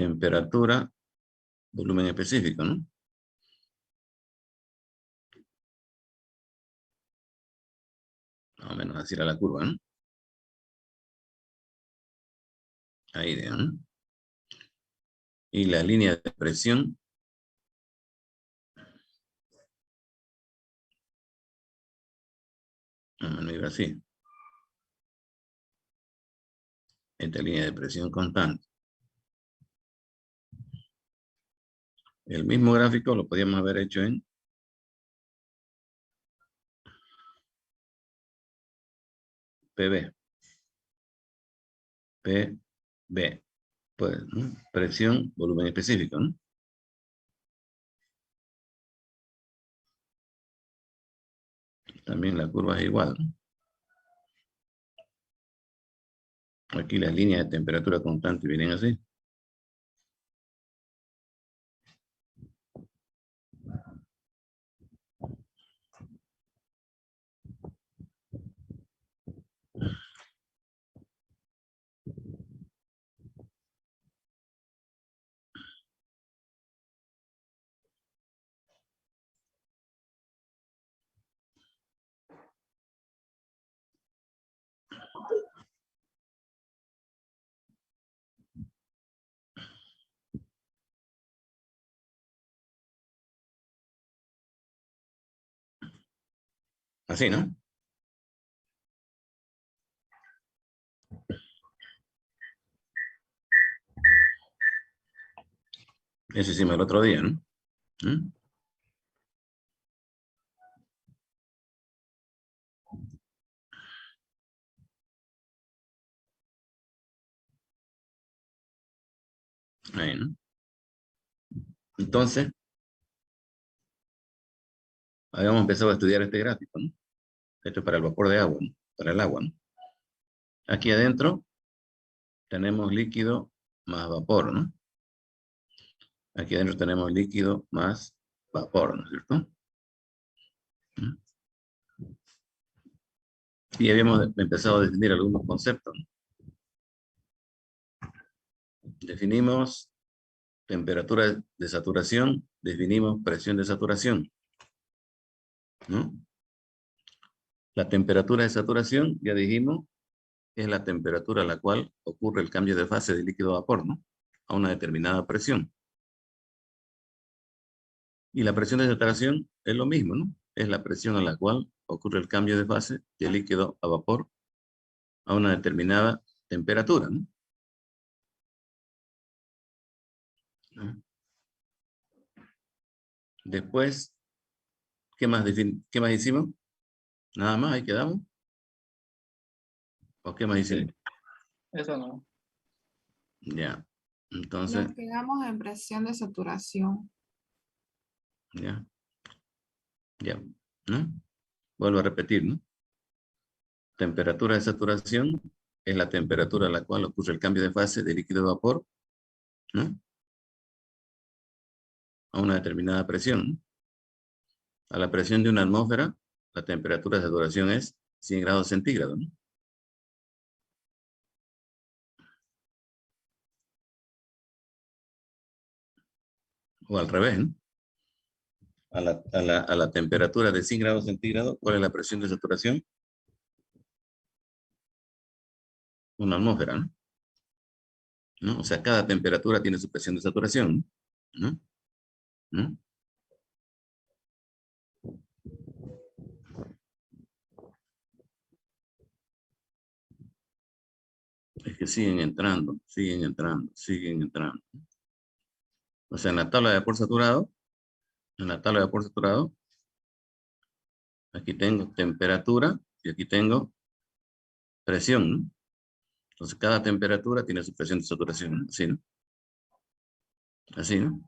temperatura, volumen específico, ¿no? Más o menos así era la curva, ¿no? Ahí, ¿no? Y la línea de presión más o menos iba así. Esta línea de presión constante. El mismo gráfico lo podíamos haber hecho en PB. PB. Pues, ¿no? Presión, volumen específico, ¿no? También la curva es igual, ¿no? Aquí las líneas de temperatura constante vienen así. Así, ¿no? Eso hicimos el otro día, ¿no? ¿Mm? Ahí, ¿no? Entonces, habíamos empezado a estudiar este gráfico, ¿no? Esto es para el vapor de agua, ¿no? Para el agua, ¿no? Aquí adentro tenemos líquido más vapor, ¿no? Aquí adentro tenemos líquido más vapor, ¿no es cierto? ¿Mm? Y habíamos empezado a definir algunos conceptos, ¿no? Definimos temperatura de saturación, definimos presión de saturación, ¿no? La temperatura de saturación, ya dijimos, es la temperatura a la cual ocurre el cambio de fase de líquido a vapor, ¿no? A una determinada presión. Y la presión de saturación es lo mismo, ¿no? Es la presión a la cual ocurre el cambio de fase de líquido a vapor a una determinada temperatura, ¿no? Después, ¿qué más hicimos? Nada más, ahí quedamos. ¿O qué más hicimos? Eso no. Ya. Entonces, Nos quedamos en presión de saturación. ya. Ya. ¿No? Vuelvo a repetir, ¿no? Temperatura de saturación es la temperatura a la cual ocurre el cambio de fase de líquido a vapor, ¿no? A una determinada presión, ¿no? A la presión de una atmósfera, la temperatura de saturación es 100 grados centígrados, ¿no? O al revés, ¿no? A la temperatura de 100 grados centígrados, ¿cuál es la presión de saturación? Una atmósfera, ¿no? ¿No? O sea, cada temperatura tiene su presión de saturación, ¿no? ¿No? Es que siguen entrando, siguen entrando, siguen entrando. O sea, en la tabla de vapor saturado, en la tabla de vapor saturado, aquí tengo temperatura y aquí tengo presión, ¿no? Entonces, cada temperatura tiene su presión de saturación, ¿no? Así, ¿no? Así, ¿no?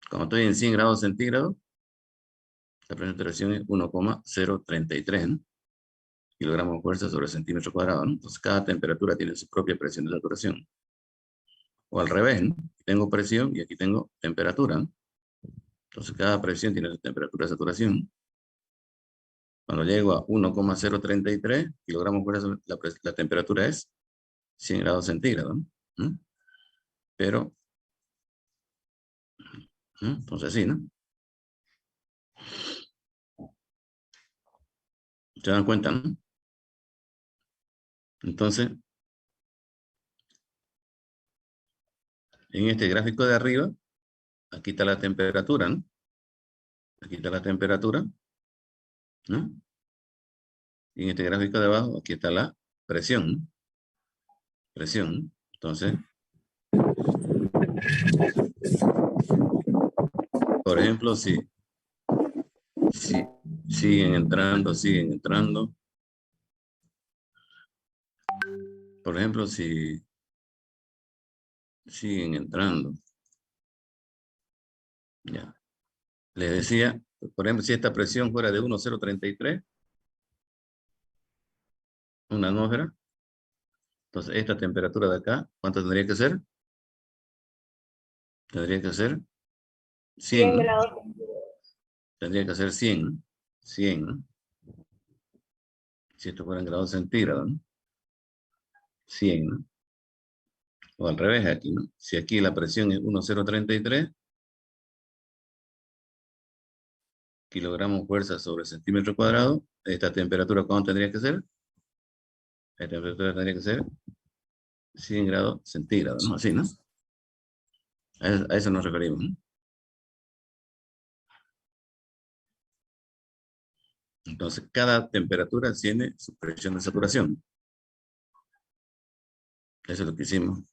Cuando estoy en 100 grados centígrados, la presión de saturación es 1,033, ¿no? Kilogramos de fuerza sobre centímetro cuadrado, ¿no? Entonces, cada temperatura tiene su propia presión de saturación. O al revés, ¿no? Aquí tengo presión y aquí tengo temperatura, ¿no? Entonces, cada presión tiene su temperatura de saturación. Cuando llego a 1,033 kilogramos por eso, la temperatura es 100 grados centígrados, ¿no? pero, entonces sí, ¿no? ¿Se dan cuenta, no? Entonces, en este gráfico de arriba, aquí está la temperatura, ¿no? Aquí está la temperatura, ¿no? Y en este gráfico de abajo, aquí está la presión, ¿no? Presión, ¿no? Entonces, por ejemplo, si siguen entrando. Por ejemplo, si siguen entrando. Ya. Les decía, por ejemplo, si esta presión fuera de 1,033, una atmósfera, entonces esta temperatura de acá, ¿cuánto tendría que ser? Tendría que ser 100, 100 ¿no? grados. Tendría que ser 100, ¿no? 100, ¿no? Si esto fuera en grados centígrados, ¿no? 100, ¿no? O al revés aquí, ¿no? Si aquí la presión es 1,033 kilogramos fuerza sobre centímetro cuadrado, esta temperatura, ¿cuánto tendría que ser? Esta temperatura tendría que ser 100 grados centígrados, ¿no? Así, ¿no? A eso nos referimos, ¿no? Entonces, cada temperatura tiene su presión de saturación. Eso es lo que hicimos en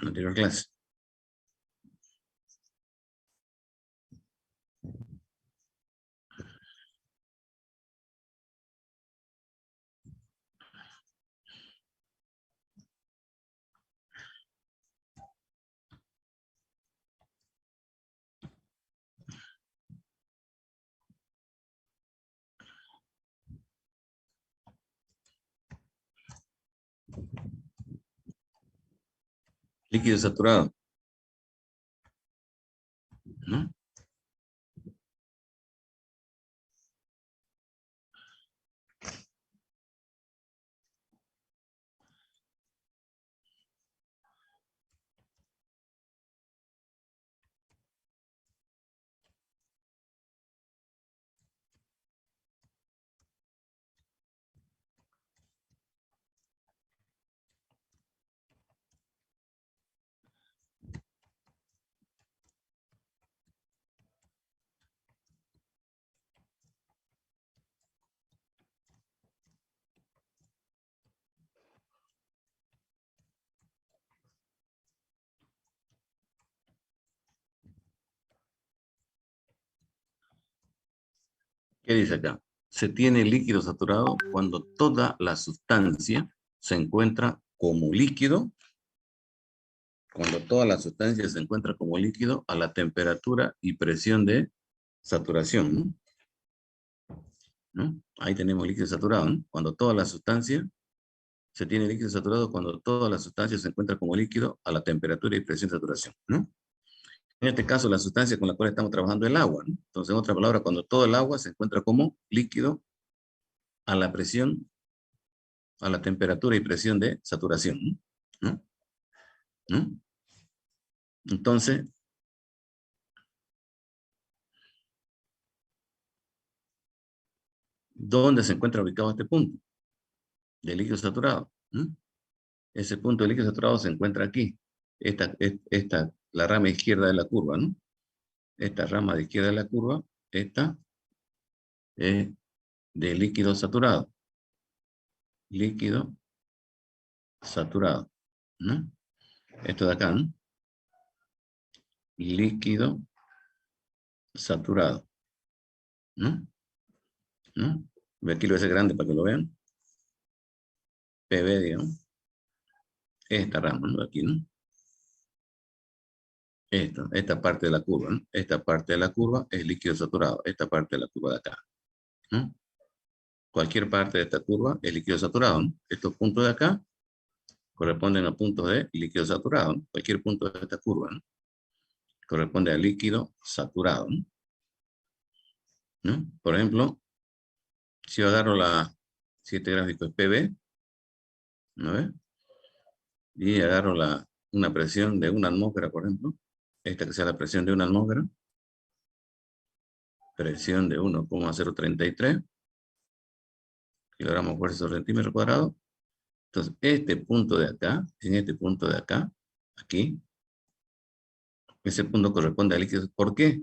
la anterior clase. Líquido saturado, ¿no? ¿Qué dice acá? Se tiene líquido saturado cuando toda la sustancia se encuentra como líquido, cuando toda la sustancia se encuentra como líquido a la temperatura y presión de saturación, ¿no? ¿No? Ahí tenemos líquido saturado, ¿no? Cuando toda la sustancia, se tiene líquido saturado cuando toda la sustancia se encuentra como líquido a la temperatura y presión de saturación, ¿no? En este caso, la sustancia con la cual estamos trabajando es el agua, ¿no? Entonces, en otra palabra, cuando todo el agua se encuentra como líquido a la presión, a la temperatura y presión de saturación, ¿no? ¿No? Entonces, ¿dónde se encuentra ubicado este punto de líquido saturado? ¿No? Ese punto de líquido saturado se encuentra aquí. La rama izquierda de la curva, ¿no? Esta rama de izquierda de la curva, esta es de líquido saturado. Líquido saturado, ¿no? Esto de acá, ¿no? Líquido saturado, ¿no? ¿No? Aquí lo voy a hacer grande para que lo vean. PB, digamos. Esta rama, ¿no? Aquí, ¿no? Esta parte de la curva, ¿no? Esta parte de la curva es líquido saturado. Esta parte de la curva de acá, ¿no? Cualquier parte de esta curva es líquido saturado, ¿no? Estos puntos de acá corresponden a puntos de líquido saturado, ¿no? Cualquier punto de esta curva, ¿no? Corresponde a líquido saturado, ¿no? ¿No? Por ejemplo, si yo agarro si este gráfico es PB, ¿no ves? Y agarro una presión de una atmósfera, por ejemplo, esta que sea la presión de una atmósfera, presión de 1,033 kilogramos fuerza sobre centímetro cuadrado. Entonces, este punto de acá, en este punto de acá, aquí, ese punto corresponde a líquido. ¿Por qué?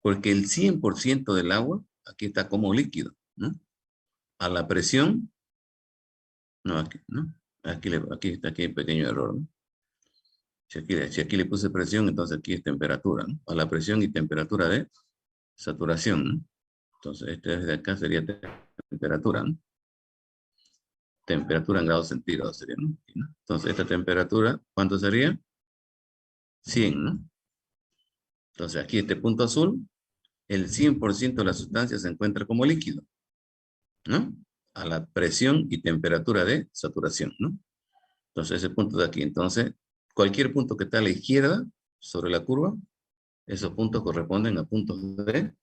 Porque el 100% del agua aquí está como líquido, ¿no? A la presión, no, aquí, ¿no? Aquí está aquí un pequeño error, ¿no? Si aquí le puse presión, entonces aquí es temperatura, ¿no? A la presión y temperatura de saturación, ¿no? Entonces, este de acá sería temperatura, ¿no? Temperatura en grados centígrados sería, ¿no? Entonces, esta temperatura, ¿cuánto sería? 100, ¿no? Entonces, aquí este punto azul, el 100% de la sustancia se encuentra como líquido, ¿no? A la presión y temperatura de saturación, ¿no? Entonces, ese punto de aquí. Entonces, cualquier punto que está a la izquierda sobre la curva, esos puntos corresponden a puntos de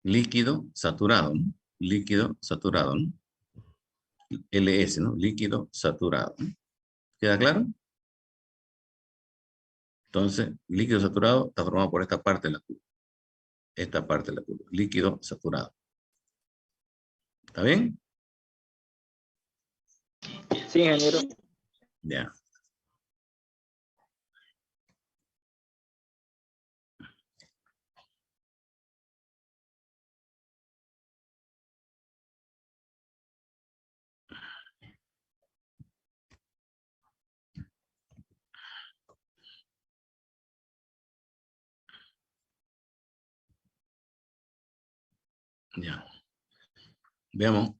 líquido saturado, ¿no? Líquido saturado, ¿no? LS, ¿no? Líquido saturado, ¿no? ¿Queda claro? Entonces, líquido saturado está formado por esta parte de la curva. Esta parte de la curva. Líquido saturado. ¿Está bien? Sí, ingeniero. Ya. Ya. Veamos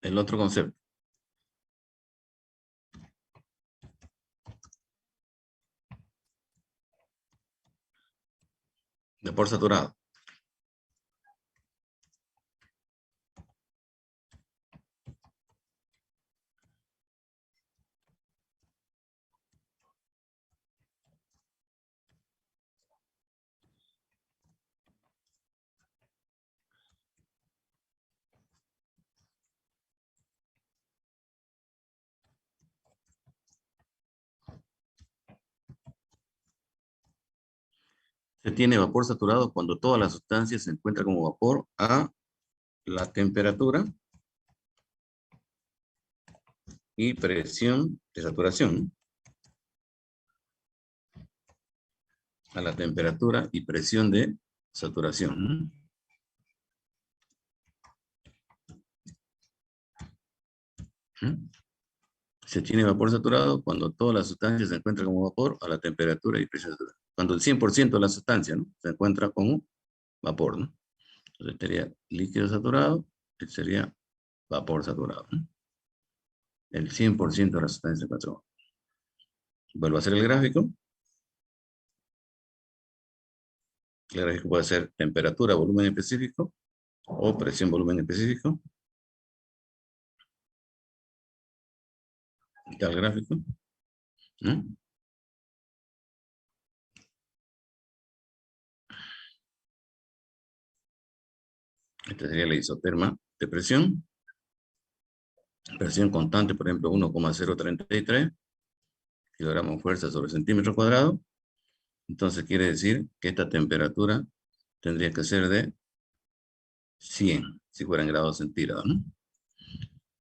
el otro concepto. Vapor saturado. Se tiene vapor saturado cuando toda la sustancia se encuentra como vapor a la temperatura y presión de saturación, ¿no? A la temperatura y presión de saturación, ¿no? ¿Mm? Se tiene vapor saturado cuando toda la sustancia se encuentra como vapor a la temperatura y presión de saturación. Cuando el 100% de la sustancia, ¿no? Se encuentra como vapor, ¿no? Entonces sería líquido saturado, este sería vapor saturado, ¿no? El 100% de la sustancia se encuentra como vapor. Vuelvo a hacer el gráfico. El gráfico puede ser temperatura, volumen específico o presión, volumen específico. Está el gráfico, ¿no? Esta sería la isoterma de presión. Presión constante, por ejemplo, 1,033 kilogramos fuerza sobre centímetro cuadrado. Entonces quiere decir que esta temperatura tendría que ser de 100, si fuera en grados centígrados, ¿no?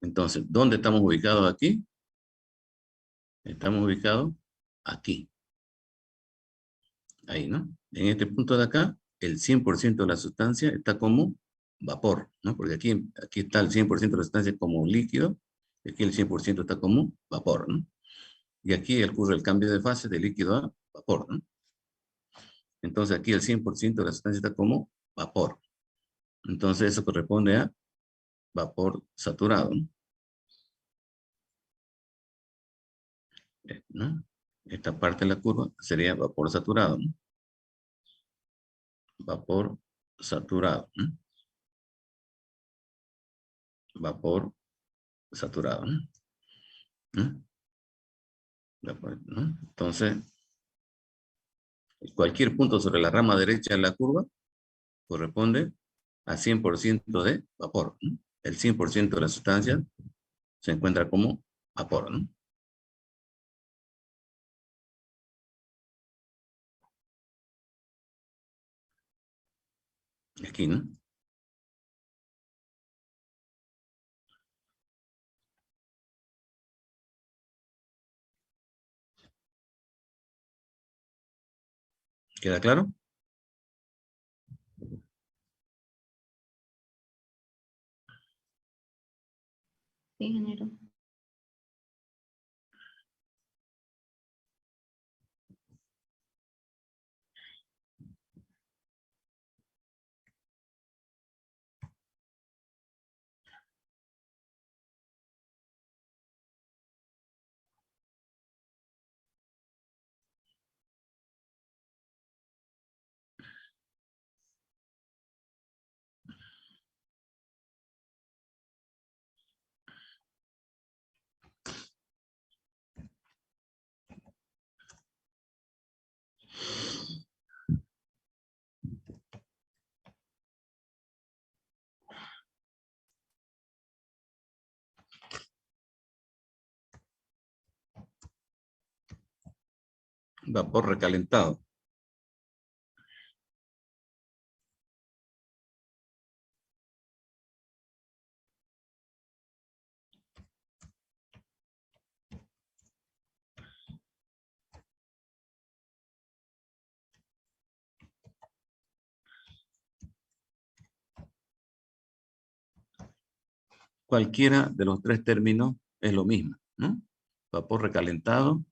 Entonces, ¿dónde estamos ubicados aquí? Estamos ubicados aquí. Ahí, ¿no? En este punto de acá, el 100% de la sustancia está como vapor, ¿no? Porque aquí está el 100% de la sustancia como líquido, y aquí el 100% está como vapor, ¿no? Y aquí ocurre el cambio de fase de líquido a vapor, ¿no? Entonces aquí el 100% de la sustancia está como vapor. Entonces eso corresponde a vapor saturado, ¿no? Esta parte de la curva sería vapor saturado, ¿no? Vapor saturado, ¿no? Vapor saturado, ¿no? ¿No? ¿No? Entonces, cualquier punto sobre la rama derecha de la curva corresponde a 100% de vapor, ¿no? El 100% de la sustancia se encuentra como vapor, ¿no? Aquí, ¿no? ¿Queda claro? Sí, ingeniero. Vapor recalentado. Cualquiera de los tres términos es lo mismo, ¿no? Vapor recalentado,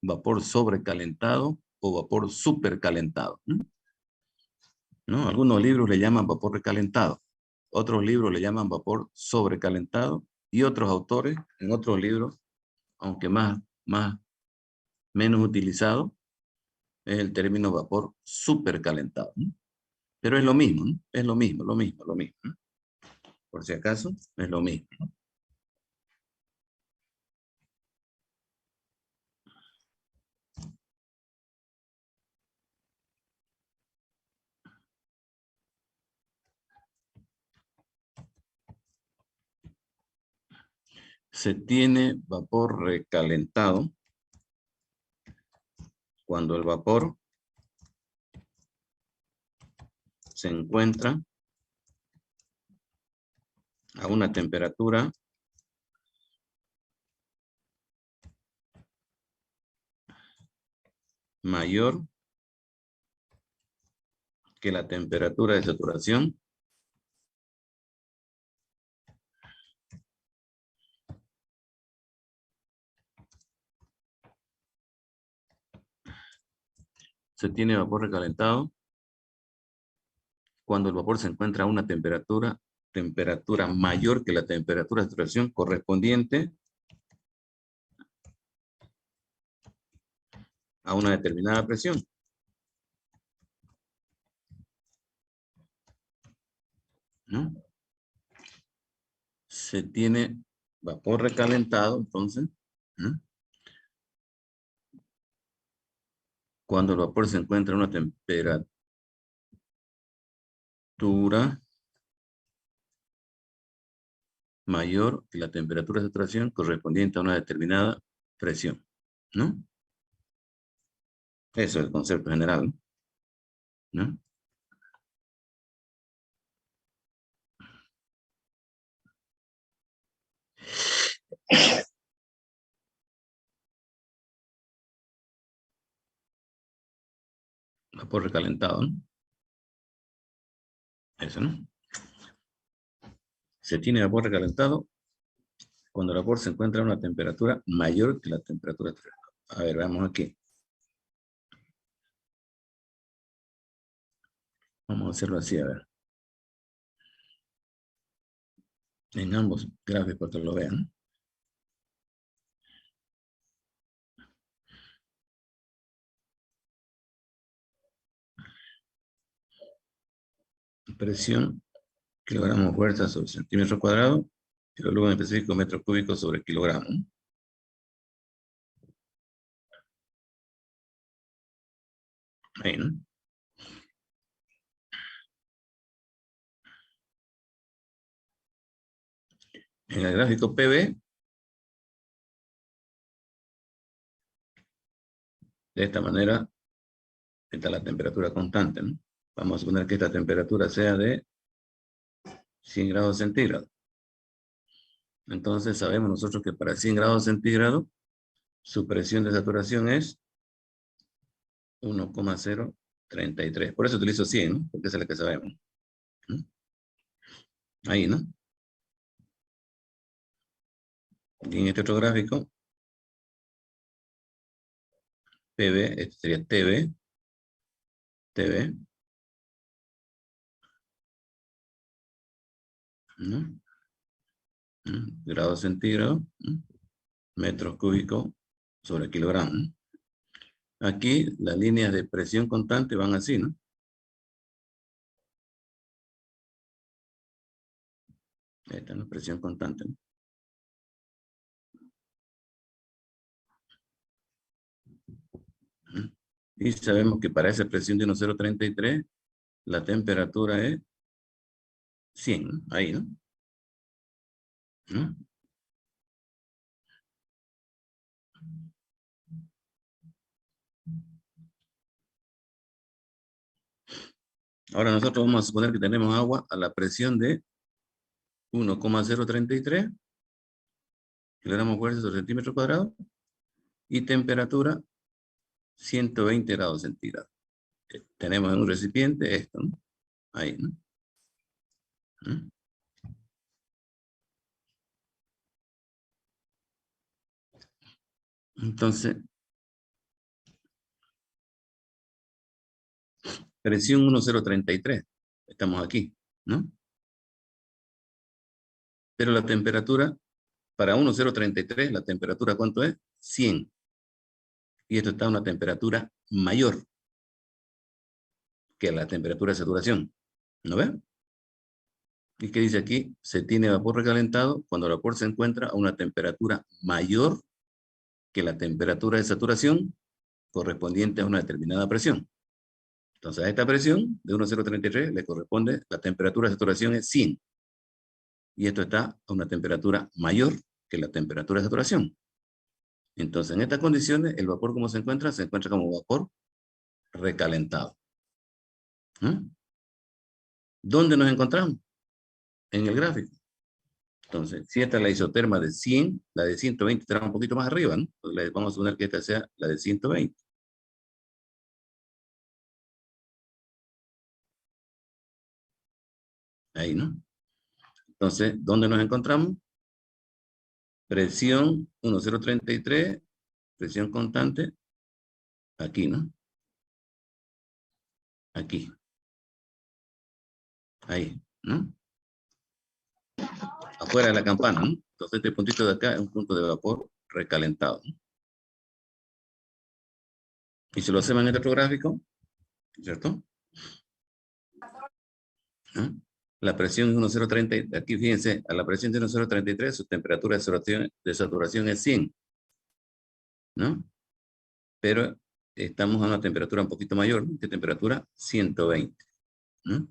vapor sobrecalentado o vapor supercalentado, ¿no? Algunos libros le llaman vapor recalentado, otros libros le llaman vapor sobrecalentado y otros autores en otros libros, aunque menos utilizado, es el término vapor supercalentado, ¿no? Pero es lo mismo, ¿no? Es lo mismo, ¿no? Por si acaso, es lo mismo. Se tiene vapor recalentado cuando el vapor se encuentra a una temperatura mayor que la temperatura de saturación se tiene vapor recalentado cuando el vapor se encuentra a una temperatura mayor que la temperatura de saturación correspondiente a una determinada presión. ¿No? Se tiene vapor recalentado, entonces, ¿no? Cuando el vapor se encuentra a una temperatura mayor que la temperatura de saturación correspondiente a una determinada presión, ¿no? Eso es el concepto general, ¿no? Vapor recalentado, ¿no? Eso, ¿no? Se tiene vapor recalentado cuando el vapor se encuentra a una temperatura mayor que la temperatura de saturación. A ver, veamos aquí. Vamos a hacerlo así, a ver. En ambos gráficos que lo vean. Presión, kilogramo fuerza sobre centímetro cuadrado, y luego en específico metro cúbico sobre kilogramo. Ahí, ¿no? En el gráfico PV De esta manera, esta es la temperatura constante, ¿no? Vamos a suponer que esta temperatura sea de 100 grados centígrados. Entonces sabemos nosotros que para 100 grados centígrados, su presión de saturación es 1,033. Por eso utilizo 100, ¿no? Porque esa es la que sabemos. ¿Mm? Ahí, ¿no? Y en este otro gráfico, PB, este sería TB, ¿no? Grados centígrados, ¿no? Metros cúbicos sobre kilogramo, ¿no? Aquí las líneas de presión constante van así, ¿no? Esta es la presión constante, ¿no? Y sabemos que para esa presión de 1,033, la temperatura es 100, ¿no? Ahí, ¿no? ¿No? Ahora nosotros vamos a suponer que tenemos agua a la presión de 1,033 kilogramos fuerza sobre centímetro cuadrado y temperatura 120 grados centígrados. Tenemos en un recipiente esto, ¿no? Ahí, ¿no? ¿Mm? Entonces, presión 1,033. Estamos aquí, ¿no? Pero la temperatura, para 1,033, la temperatura, ¿cuánto es? 100. Y esto está a una temperatura mayor que la temperatura de saturación. ¿No ve? ¿Y qué dice aquí? Se tiene vapor recalentado cuando el vapor se encuentra a una temperatura mayor que la temperatura de saturación correspondiente a una determinada presión. Entonces a esta presión de 1,033 le corresponde, la temperatura de saturación es 100. Y esto está a una temperatura mayor que la temperatura de saturación. Entonces en estas condiciones el vapor, ¿cómo se encuentra? Se encuentra como vapor recalentado. ¿Mm? ¿Dónde nos encontramos? En el gráfico. Entonces, si esta es la isoterma de 100, la de 120 estará un poquito más arriba, ¿no? Entonces, vamos a suponer que esta sea la de 120. Ahí, ¿no? Entonces, ¿dónde nos encontramos? Presión 1,033, presión constante, aquí, ¿no? Aquí. Ahí, ¿no? Afuera de la campana, ¿no? Entonces, este puntito de acá es un punto de vapor recalentado, ¿no? Y si lo hacemos en este otro gráfico, ¿cierto? ¿No? La presión es 1,030, aquí fíjense, a la presión de 1,033 su temperatura de saturación es 100, ¿no? Pero estamos a una temperatura un poquito mayor, ¿no? ¿Qué temperatura? 120, ¿no?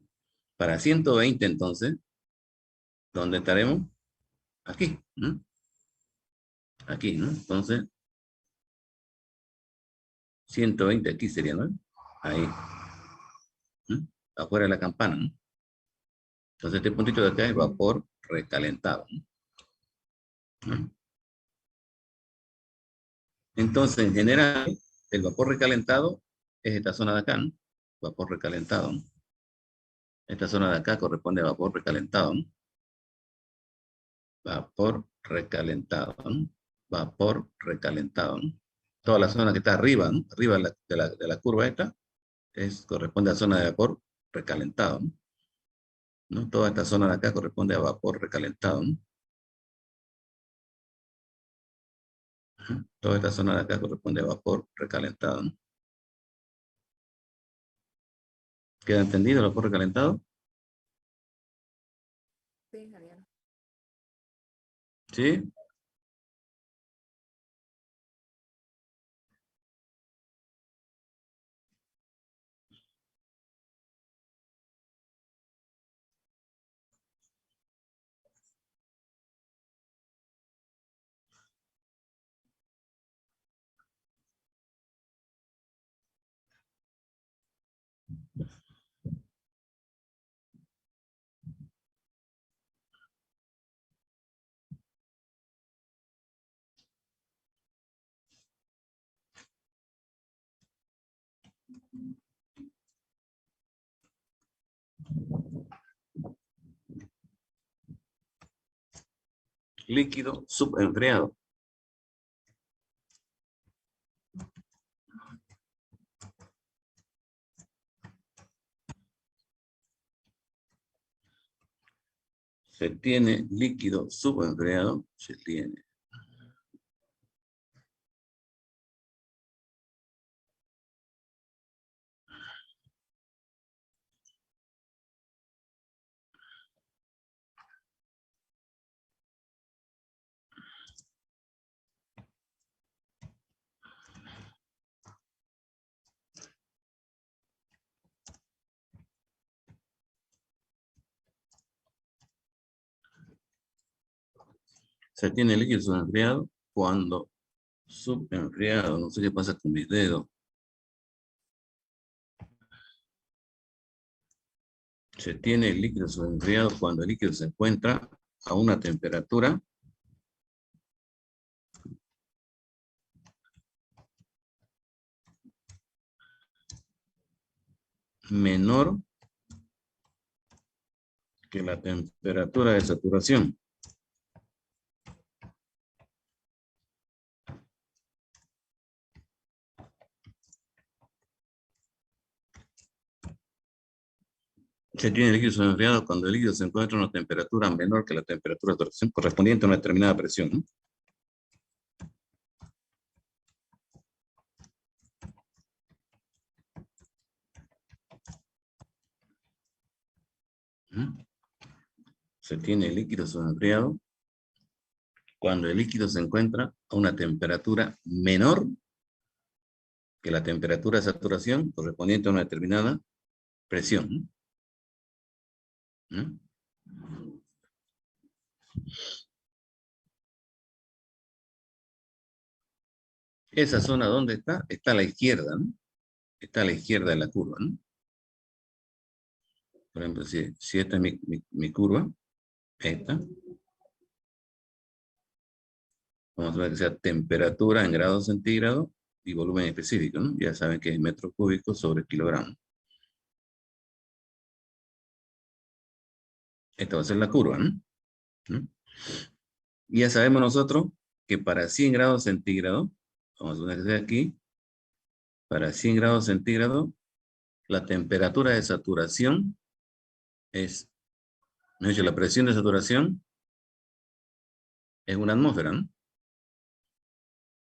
Para 120 entonces, ¿dónde estaremos? Aquí, ¿no? Aquí, ¿no? Entonces, 120 aquí sería, ¿no? Ahí, ¿no? Afuera de la campana, ¿no? Entonces este puntito de acá es vapor recalentado, ¿no? Entonces, en general, el vapor recalentado es esta zona de acá, ¿no? Vapor recalentado, ¿no? Esta zona de acá corresponde a vapor recalentado, ¿no? Vapor recalentado, ¿no? Vapor recalentado, ¿no? Toda la zona que está arriba, ¿no? Arriba de la curva esta, corresponde a zona de vapor recalentado, ¿no? ¿No? Toda esta zona de acá corresponde a vapor recalentado, ¿no? Toda esta zona de acá corresponde a vapor recalentado, ¿no? ¿Queda entendido el vapor recalentado? Sí, Javier. ¿Sí? líquido subenfriado. Se tiene líquido subenfriado, se tiene. Se tiene líquido subenfriado cuando subenfriado, no sé qué pasa con mis dedos. Se tiene el líquido subenfriado cuando el líquido se encuentra a una temperatura menor que la temperatura de saturación. Se tiene líquido subenfriado cuando el líquido se encuentra a una temperatura menor que la temperatura de saturación correspondiente a una determinada presión, ¿no? Se tiene el líquido subenfriado cuando el líquido se encuentra a una temperatura menor que la temperatura de saturación correspondiente a una determinada presión. ¿No? Esa zona, ¿dónde está? Está a la izquierda, ¿no? Está a la izquierda de la curva, ¿no? Por ejemplo, si esta es mi curva, esta, vamos a ver que sea temperatura en grados centígrados y volumen específico, ¿no? Ya saben que es metro cúbico sobre kilogramo. Esta va a ser la curva, ¿no? ¿No? Y ya sabemos nosotros que para 100 grados centígrados, vamos a poner que sea aquí, para 100 grados centígrados, la temperatura de saturación es, no he dicho, la presión de saturación es una atmósfera, ¿no?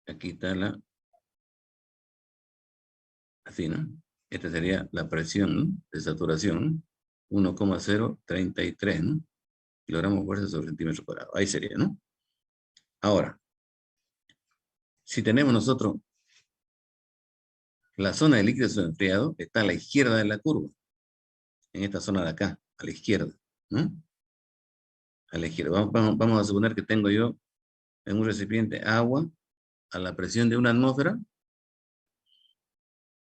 Aquí está la, así, ¿no? Esta sería la presión, ¿no?, de saturación, 1,033, ¿no? Kilogramos fuerza sobre centímetro cuadrado. Ahí sería, ¿no? Ahora, si tenemos nosotros la zona de líquido subenfriado, está a la izquierda de la curva, en esta zona de acá, a la izquierda, ¿no? A la izquierda. Vamos a suponer que tengo yo en un recipiente agua a la presión de una atmósfera,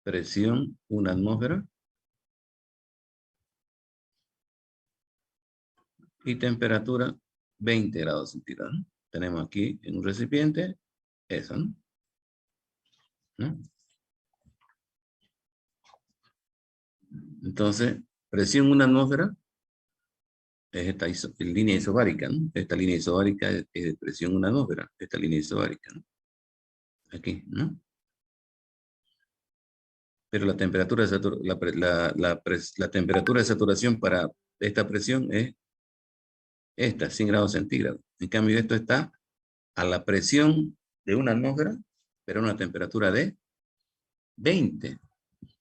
presión, una atmósfera, y temperatura 20 grados centígrados, ¿no? Tenemos aquí en un recipiente eso, ¿no? ¿No? Entonces, presión una atmósfera es esta línea isobárica, ¿no? Esta línea isobárica es de presión una atmósfera, esta línea isobárica, ¿no? Aquí, ¿no? Pero la temperatura de la temperatura de saturación para esta presión es esta, 100 grados centígrados. En cambio, esto está a la presión de una atmósfera, pero a una temperatura de 20.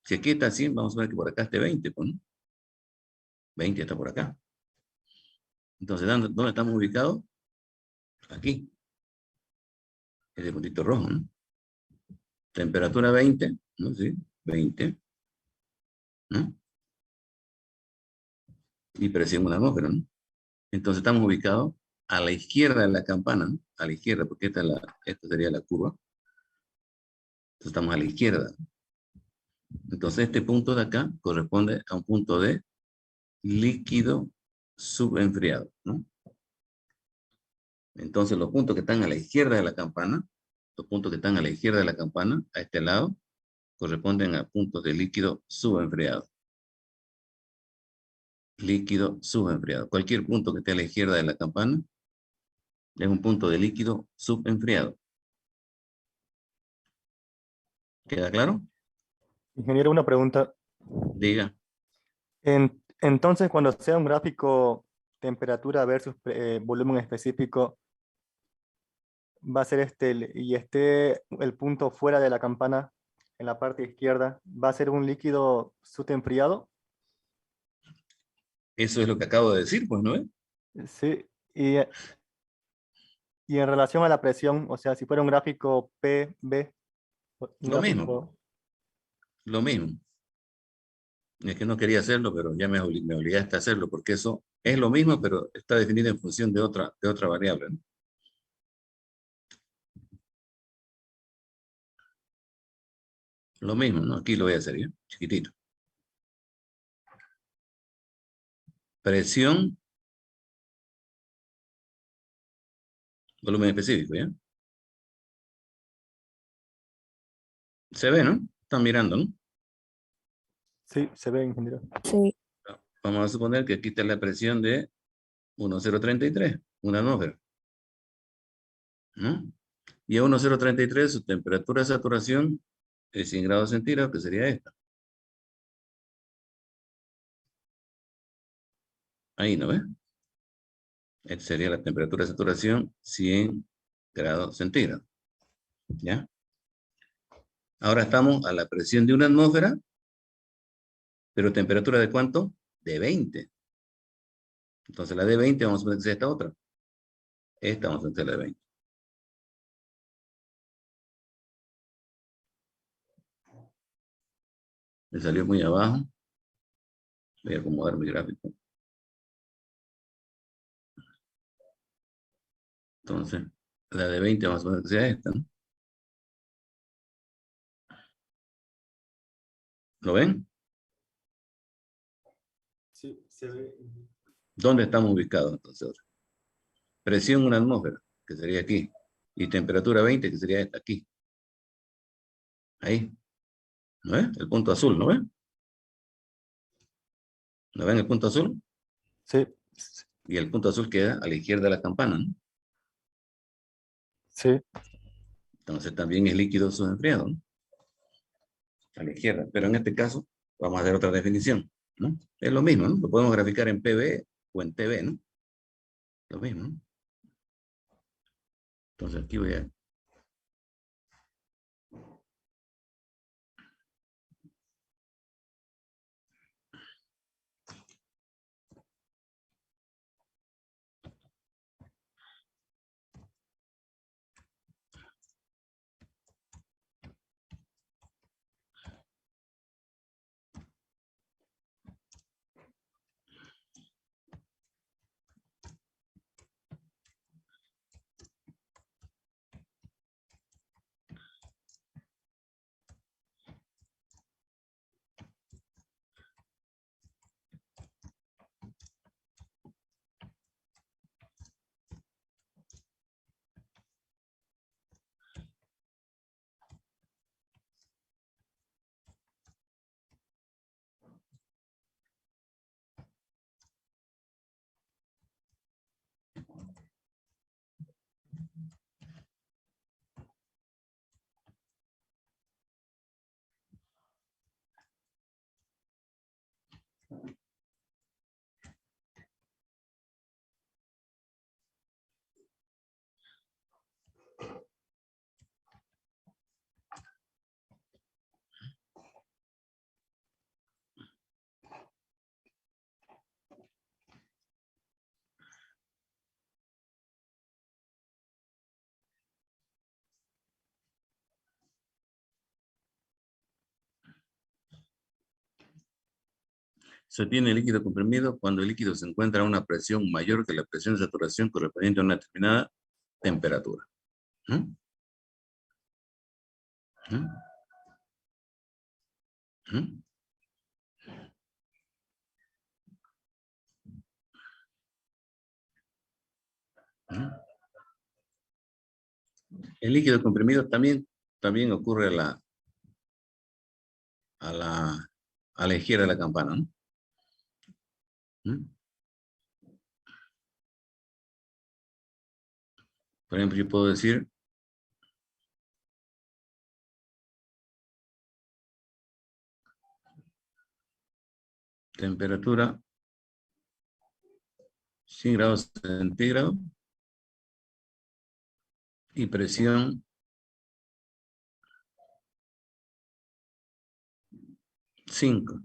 Si aquí está 100, vamos a ver que por acá esté 20, pues, ¿no? 20 está por acá. Entonces, ¿dónde estamos ubicados? Aquí. Ese puntito rojo, ¿no? Temperatura 20, ¿no? Sí, 20, ¿no? Y presión una atmósfera, ¿no? Entonces estamos ubicados a la izquierda de la campana, ¿no? A la izquierda, porque esta sería la curva. Entonces estamos a la izquierda. Entonces este punto de acá corresponde a un punto de líquido subenfriado, ¿no? Entonces los puntos que están a la izquierda de la campana, los puntos que están a la izquierda de la campana, a este lado, corresponden a puntos de líquido subenfriado. Líquido subenfriado. Cualquier punto que esté a la izquierda de la campana Es un punto de líquido subenfriado. ¿Queda claro? Ingeniero, una pregunta. Diga. Entonces, cuando sea un gráfico temperatura versus volumen específico, va a ser y esté el punto fuera de la campana en la parte izquierda, ¿va a ser un líquido subenfriado? Eso es lo que acabo de decir, pues, ¿no es? Sí. Y en relación a la presión, o sea, si fuera un gráfico PB, un Lo mismo, gráfico, lo mismo. Es que no quería hacerlo, pero ya me obligaste a hacerlo, porque eso es lo mismo, pero está definido en función de otra variable, ¿no? Lo mismo, ¿no? Aquí lo voy a hacer, ¿ya? Chiquitito. Presión, volumen específico, ¿ya? Se ve, ¿no? Están mirando, ¿no? sí, se ve, ingeniero. Sí. Vamos a suponer que aquí está la presión de 1033, una atmósfera, ¿no? Y a 1033 su temperatura de saturación es 100 grados centígrados, que sería esta. Ahí, ¿no ves? Esta sería la temperatura de saturación, 100 grados centígrados. ¿Ya? Ahora estamos a la presión de una atmósfera, pero temperatura de ¿cuánto? De 20. Entonces la de 20 vamos a poner que sea esta otra. Esta vamos a hacer la de 20. Me salió muy abajo. Voy a acomodar mi gráfico. Entonces, la de 20 vamos a poner que sea esta, ¿no? ¿Lo ven? Sí, se ve. ¿Dónde estamos ubicados entonces ahora? Presión una atmósfera, que sería aquí. Y temperatura 20, que sería esta, aquí. Ahí. ¿No ves? El punto azul, ¿no ven? ¿No ven el punto azul? Sí, Y el punto azul queda a la izquierda de la campana, ¿no? sí. Entonces también es líquido subenfriado, ¿no? A la izquierda. Pero en este caso, vamos a hacer otra definición, ¿no? Es lo mismo, ¿no? Lo podemos graficar en PV o en TV, ¿no? Lo mismo, ¿no? Entonces aquí voy a... Se tiene líquido comprimido cuando el líquido se encuentra a una presión mayor que la presión de saturación correspondiente a una determinada temperatura. ¿Mm? ¿Mm? ¿Mm? ¿Mm? El líquido comprimido también ocurre a la izquierda de la campana, ¿no? ¿Mm? Por ejemplo, yo puedo decir temperatura 100 grados centígrados y presión 5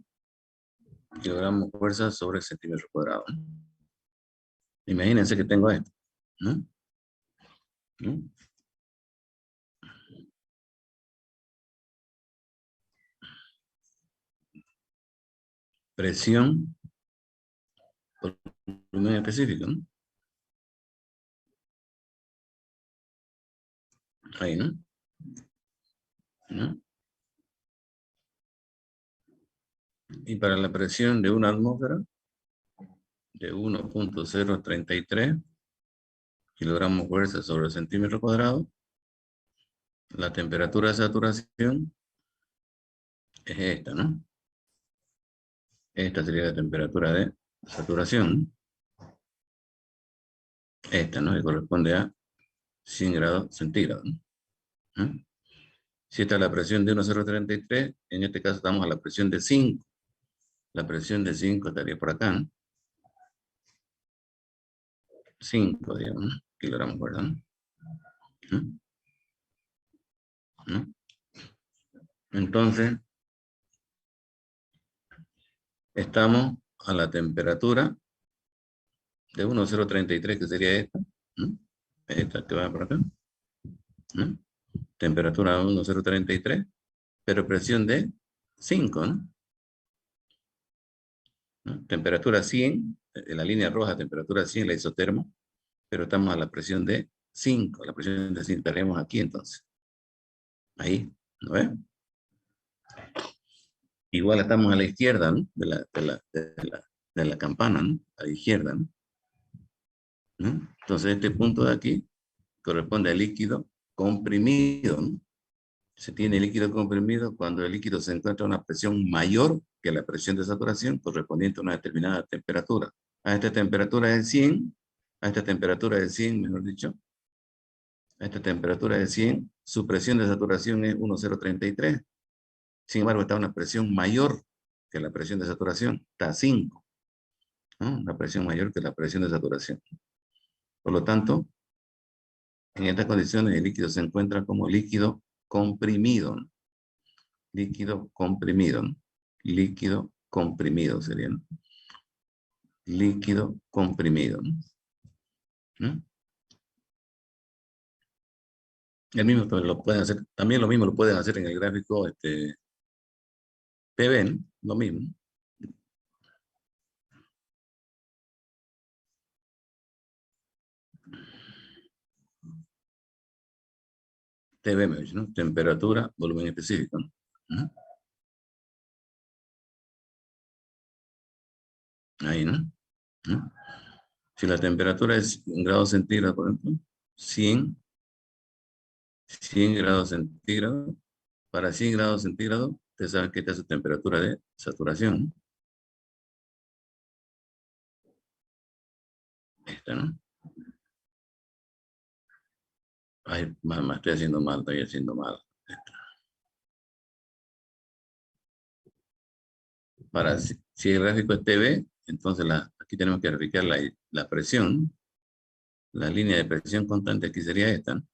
kilogramos de fuerza sobre centímetro cuadrado. Imagínense que tengo esto, ¿no? ¿No? Presión por volumen específico, ¿no? Ahí, ¿no? ¿No? Y para la presión de una atmósfera de 1.033 kilogramos de fuerza sobre centímetro cuadrado, la temperatura de saturación es esta, ¿no? Esta sería la temperatura de saturación. Esta, ¿no? Que corresponde a 100 grados centígrados, ¿no? Si esta es la presión de 1.033, en este caso estamos a la presión de 5. La presión de 5 estaría por acá, ¿no? 5, digamos, ¿no? Kilogramos, ¿verdad? ¿No? ¿No? Entonces, estamos a la temperatura de 1.033, que sería esta, ¿no? Esta que va por acá, ¿no? Temperatura 1.033, pero presión de 5, ¿no? ¿No? Temperatura 100, en la línea roja, temperatura 100, la isotermo, pero estamos a la presión de 5, la presión de 5 estaremos aquí entonces. Ahí, ¿no ves? Igual estamos a la izquierda, ¿no? De la campana, ¿no? A la izquierda, ¿no? ¿No? Entonces este punto de aquí corresponde al líquido comprimido, ¿no? Se tiene líquido comprimido cuando el líquido se encuentra a una presión mayor que la presión de saturación correspondiente a una determinada temperatura. A esta temperatura de 100, a esta temperatura de 100, mejor dicho, a esta temperatura de 100, su presión de saturación es 1.033. Sin embargo, está a una presión mayor que la presión de saturación, está a 5, ¿no? Una presión mayor que la presión de saturación. Por lo tanto, en estas condiciones el líquido se encuentra como líquido comprimido, ¿no? Líquido comprimido, ¿no? Líquido comprimido sería, ¿no? Líquido comprimido, ¿no? ¿No? El mismo lo pueden hacer, también lo mismo lo pueden hacer en el gráfico PV, ¿no? Lo mismo, ¿no? TB, me dice, ¿no? Temperatura, volumen específico, ¿no? ¿No? Ahí, ¿no? ¿No? Si la temperatura es en grados centígrados, por ejemplo, 100 grados centígrados, para 100 grados centígrados, usted sabe que esta es su temperatura de saturación, ¿no? Esta, ¿no? Ay, mamá, estoy haciendo mal, estoy haciendo mal. Para, si el gráfico es TV, entonces aquí tenemos que verificar la presión. La línea de presión constante aquí sería esta, ¿no?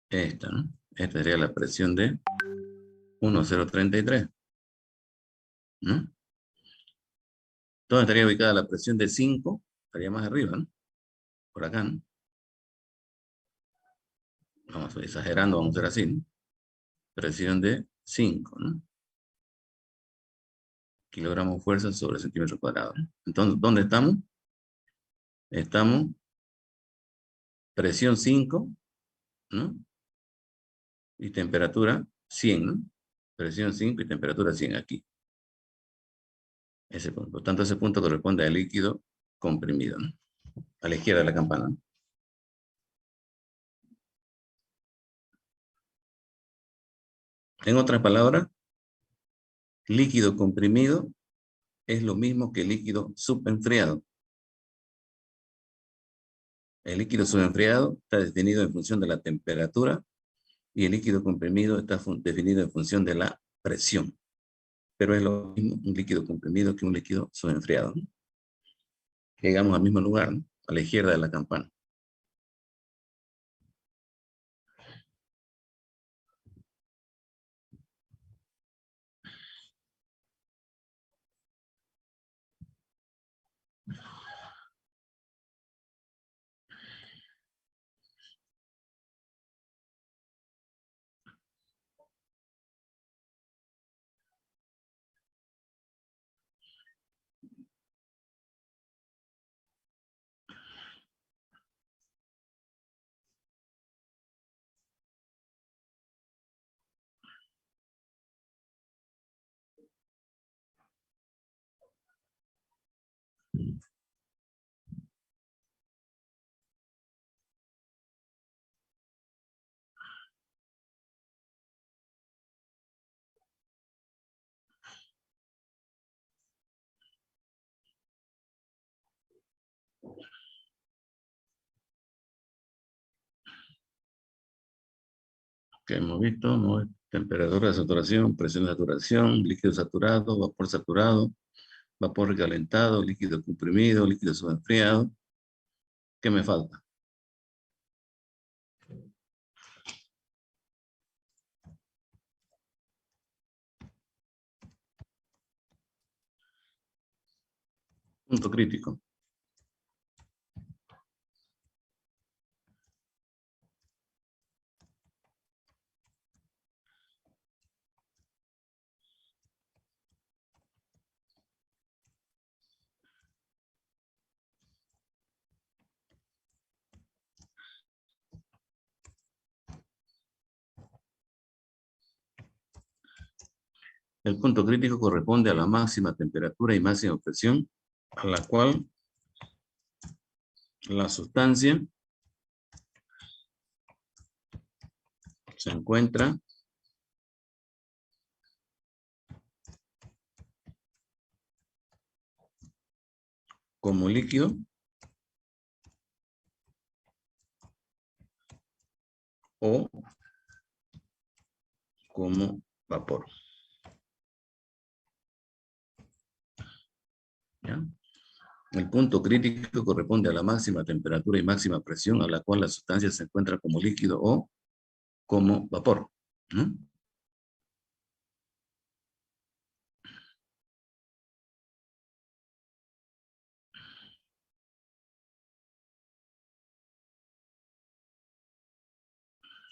Esta, ¿no? Esta sería la presión de 1.033, ¿no? ¿Dónde estaría ubicada la presión de 5? Estaría más arriba, ¿no? Por acá, ¿no? Vamos exagerando, vamos a hacer así, ¿no? Presión de 5, ¿no? Kilogramos de fuerza sobre centímetro cuadrado, ¿no? Entonces, ¿dónde estamos? Estamos presión 5, ¿no? Y temperatura 100, ¿no? Presión 5 y temperatura 100 aquí. Ese punto. Por tanto, ese punto corresponde al líquido comprimido, ¿no? A la izquierda de la campana, ¿no? En otras palabras, líquido comprimido es lo mismo que líquido subenfriado. El líquido subenfriado está definido en función de la temperatura y el líquido comprimido está definido en función de la presión. Pero es lo mismo un líquido comprimido que un líquido subenfriado, ¿no? Llegamos al mismo lugar, ¿no? A la izquierda de la campana. Que hemos visto, ¿no? Temperatura de saturación, presión de saturación, líquido saturado, vapor saturado, vapor recalentado, líquido comprimido, líquido subenfriado. ¿Qué me falta? Punto crítico. El punto crítico corresponde a la máxima temperatura y máxima presión a la cual la sustancia se encuentra como líquido o como vapor. ¿Ya? El punto crítico corresponde a la máxima temperatura y máxima presión a la cual la sustancia se encuentra como líquido o como vapor, ¿no?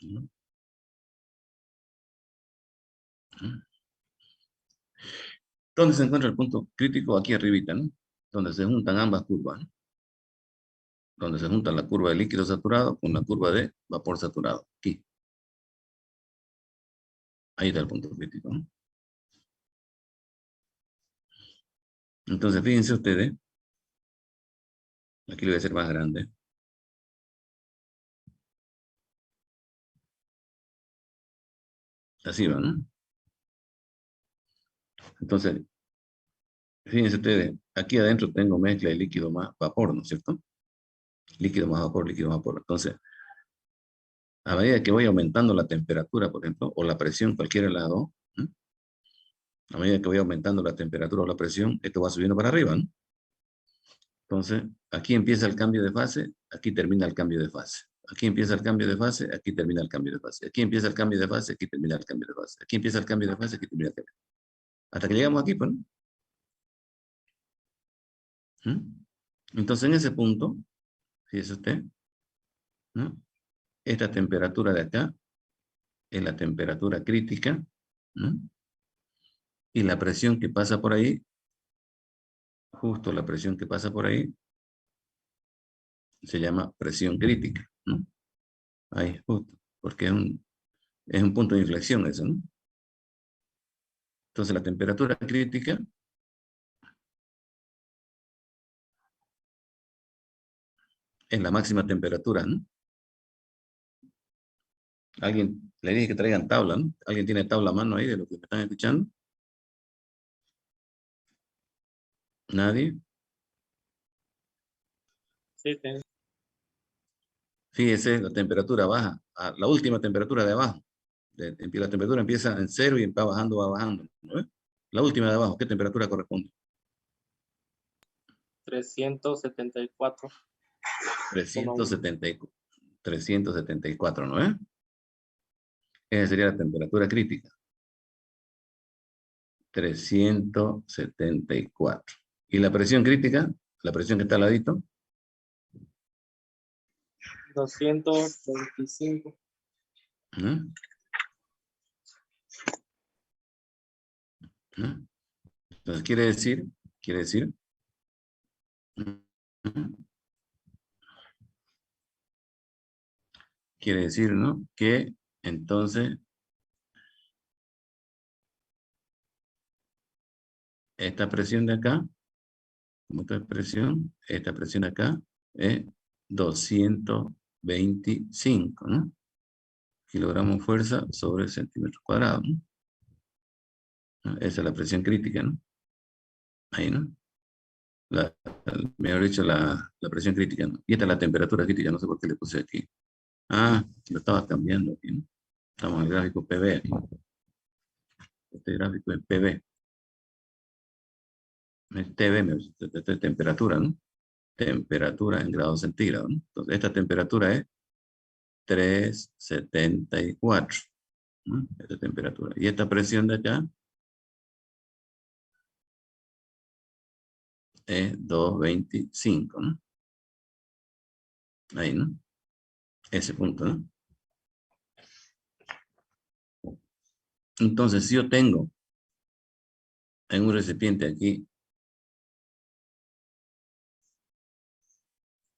¿No? ¿Dónde se encuentra el punto crítico? Aquí arribita, ¿no? Donde se juntan ambas curvas, ¿no? Donde se junta la curva de líquido saturado con la curva de vapor saturado. Aquí. Ahí está el punto crítico, ¿no? Entonces, fíjense ustedes. Aquí lo voy a hacer más grande. Así va, ¿no? Entonces, fíjense ustedes, aquí adentro tengo mezcla de líquido más vapor, ¿no es cierto? Líquido más vapor, líquido más vapor. Entonces, a medida que voy aumentando la temperatura, por ejemplo, o la presión, cualquier lado, ¿no? A medida que voy aumentando la temperatura o la presión, esto va subiendo para arriba, ¿no? Entonces, aquí empieza el cambio de fase, aquí termina el cambio de fase. Aquí empieza el cambio de fase, aquí termina el cambio de fase. Aquí empieza el cambio de fase, aquí termina el cambio de fase. Aquí empieza el cambio de fase, aquí termina el cambio de fase. Hasta que llegamos aquí, pues, ¿no? ¿Mm? Entonces, en ese punto, fíjese usted, ¿no? Esta temperatura de acá es la temperatura crítica, ¿no? Y la presión que pasa por ahí, justo la presión que pasa por ahí, se llama presión crítica, ¿no? Ahí, justo, porque es un punto de inflexión eso, ¿no? Entonces la temperatura crítica es la máxima temperatura, ¿no? Alguien, le dije que traigan tabla, ¿no? ¿Alguien tiene tabla a mano ahí de lo que me están escuchando? ¿Nadie? Sí, tengo. Fíjese, la temperatura baja, a la última temperatura de abajo. La temperatura empieza en 0 y va bajando, va bajando. ¿No ve? La última de abajo, ¿qué temperatura corresponde? 374. 374, ¿no es? Esa sería la temperatura crítica. 374. ¿Y la presión crítica? La presión que está al ladito. 225. ¿No? ¿No? Entonces quiere decir, ¿no? ¿no? Que entonces esta presión de acá, esta presión de acá es 225, ¿no? Kilogramos fuerza sobre centímetro cuadrado, ¿no? Esa es la presión crítica, ¿no? Ahí, ¿no? Mejor dicho, la presión crítica, ¿no? Y esta es la temperatura crítica, no sé por qué le puse aquí. Ah, lo estaba cambiando aquí, ¿no? Estamos en el gráfico PV aquí. Este gráfico es PV. Es TV, esta es temperatura, ¿no? Temperatura en grados centígrados, ¿no? Entonces, esta temperatura es 374, ¿no? Esta temperatura. Y esta presión de acá es 225, ¿no? Ahí, ¿no? Ese punto, ¿no? Entonces, si yo tengo en un recipiente aquí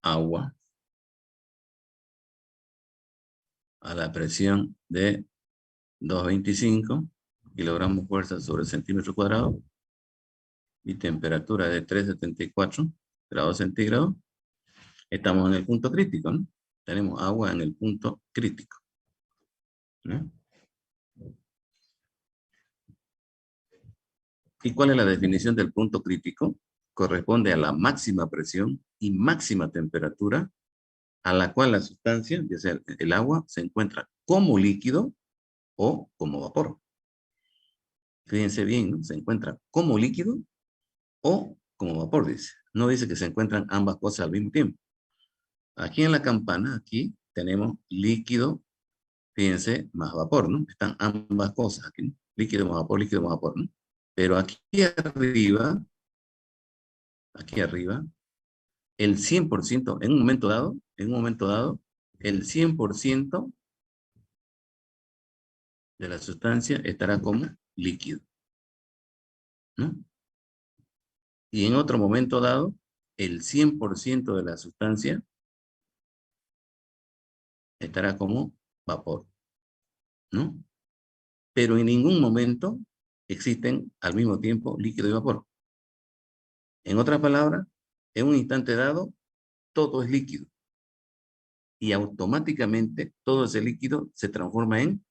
agua a la presión de 225 kilogramos fuerza sobre centímetro cuadrado y temperatura de 374 grados centígrados, estamos en el punto crítico, ¿no? Tenemos agua en el punto crítico, ¿no? ¿Y cuál es la definición del punto crítico? Corresponde a la máxima presión y máxima temperatura a la cual la sustancia, ya sea el agua, se encuentra como líquido o como vapor. Fíjense bien, ¿no? Se encuentra como líquido o como vapor, dice. No dice que se encuentran ambas cosas al mismo tiempo. Aquí en la campana, aquí tenemos líquido, fíjense, más vapor, ¿no? Están ambas cosas aquí, ¿no? Líquido más vapor, ¿no? Pero aquí arriba, el 100%, en un momento dado, el 100% de la sustancia estará como líquido, ¿no? Y en otro momento dado, el 100% de la sustancia estará como vapor, ¿no? Pero en ningún momento existen al mismo tiempo líquido y vapor. En otras palabras, en un instante dado, todo es líquido. Y automáticamente todo ese líquido se transforma en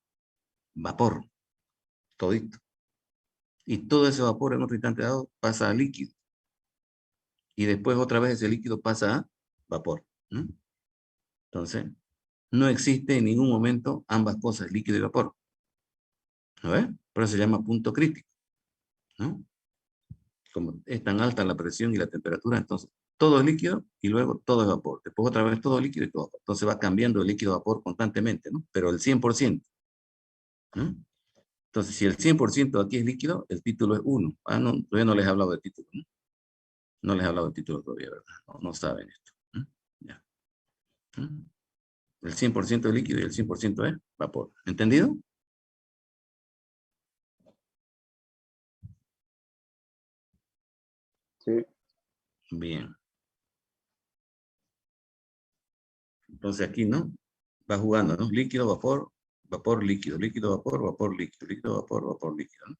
vapor, todito. Y todo ese vapor en otro instante dado pasa a líquido. Y después otra vez ese líquido pasa a vapor, ¿no? Entonces, no existe en ningún momento ambas cosas, líquido y vapor. ¿No ves? Por eso se llama punto crítico, ¿no? Como es tan alta la presión y la temperatura, entonces todo es líquido y luego todo es vapor. Después otra vez todo líquido y todo vapor. Entonces va cambiando el líquido a vapor constantemente, ¿no? Pero el 100%, ¿no? Entonces, si el 100% aquí es líquido, el título es 1. Ah, no, todavía no les he hablado de título, ¿no? No les he hablado de título todavía, ¿verdad? No, no saben esto. ¿No? Ya. ¿No? El 100% es líquido y el 100% es vapor. ¿Entendido? Sí. Bien. Entonces aquí, ¿no? Va jugando, ¿no? Líquido, vapor, vapor, líquido, líquido, vapor, vapor, líquido, líquido, vapor, vapor, líquido, ¿no?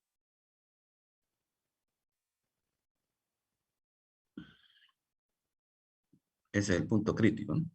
Ese es el punto crítico, ¿no?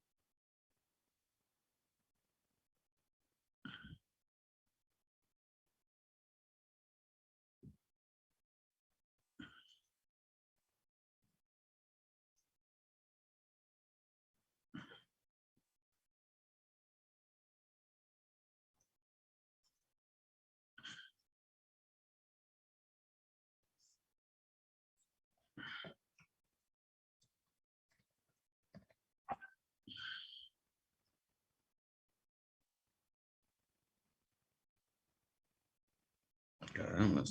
Caramba.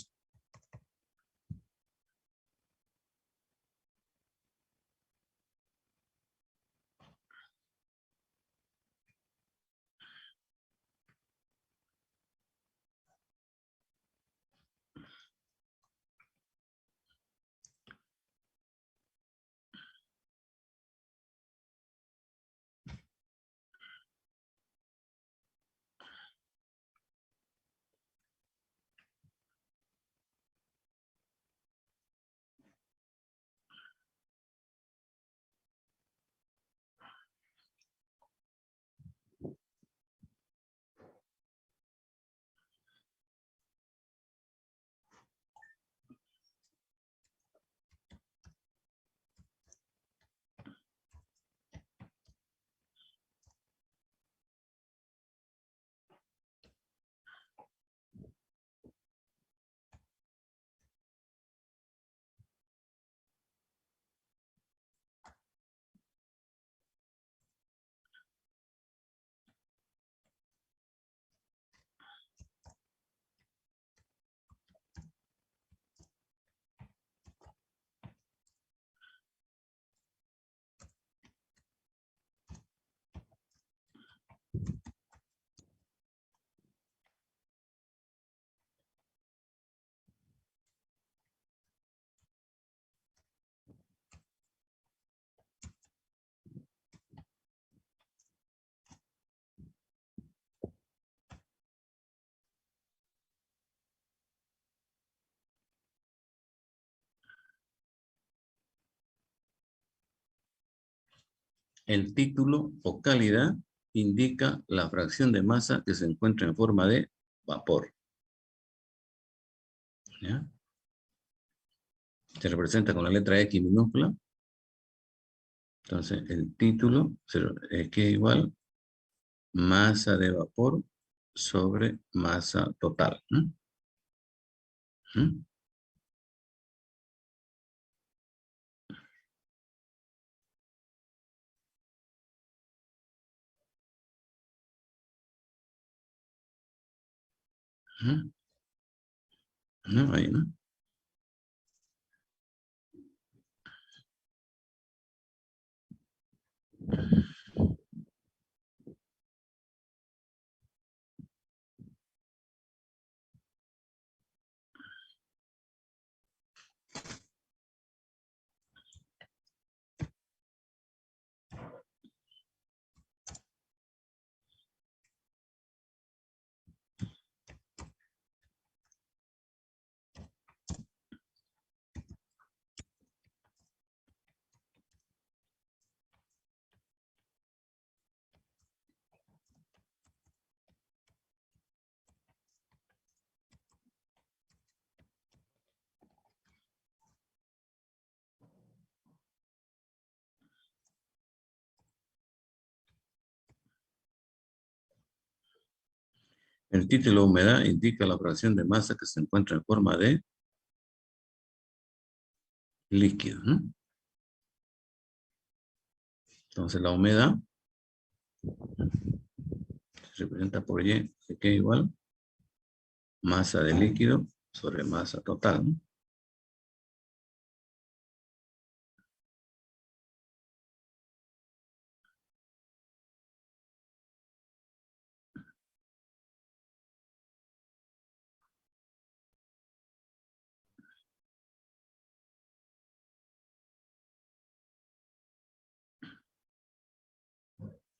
El título o calidad indica la fracción de masa que se encuentra en forma de vapor. ¿Ya? Se representa con la letra X minúscula. Entonces, el título es que es igual masa de vapor sobre masa total. ¿Mm? ¿Mm? ¿Mm? ¿No? Ahí, ¿no? El título humedad indica la fracción de masa que se encuentra en forma de líquido, ¿no? Entonces la humedad se representa por Y, que es igual masa de líquido sobre masa total, ¿no?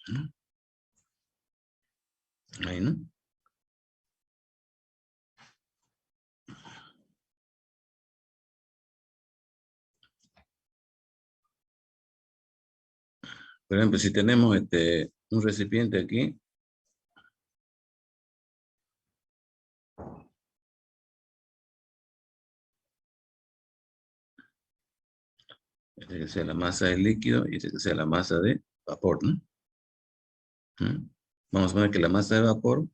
¿No? Ahí, ¿no? Por ejemplo, si tenemos un recipiente aquí, que sea la masa del líquido y que sea la masa de vapor, ¿no? ¿Mm? Vamos a poner que la masa de vapor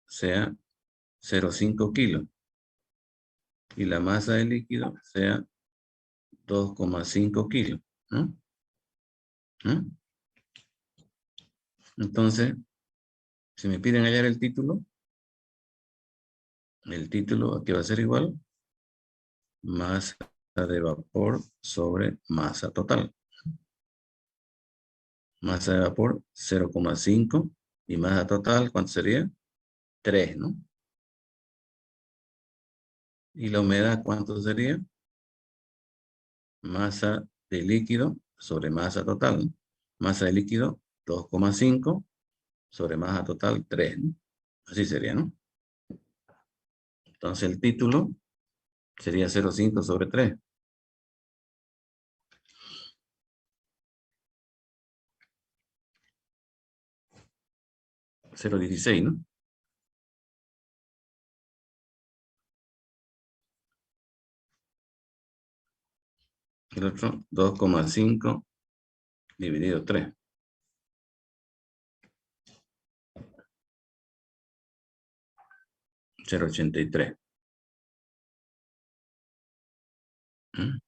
sea 0,5 kilos y la masa de líquido sea 2,5 kilos, ¿no? ¿Mm? Entonces, si me piden hallar el título, El título aquí va a ser igual. Masa de vapor sobre masa total. Masa de vapor 0,5 y masa total, ¿cuánto sería? 3, ¿no? ¿Y la humedad cuánto sería? Masa de líquido sobre masa total. Masa de líquido 2,5 sobre masa total 3, ¿no? Así sería, ¿no? Entonces el título sería 0,5 sobre 3. 0,16, ¿no? El otro 2,5 dividido 3. 0,83. ¿Mm?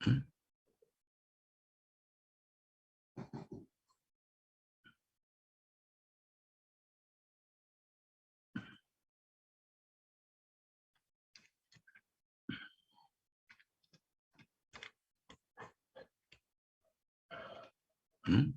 ¿Mm? ¿Mm?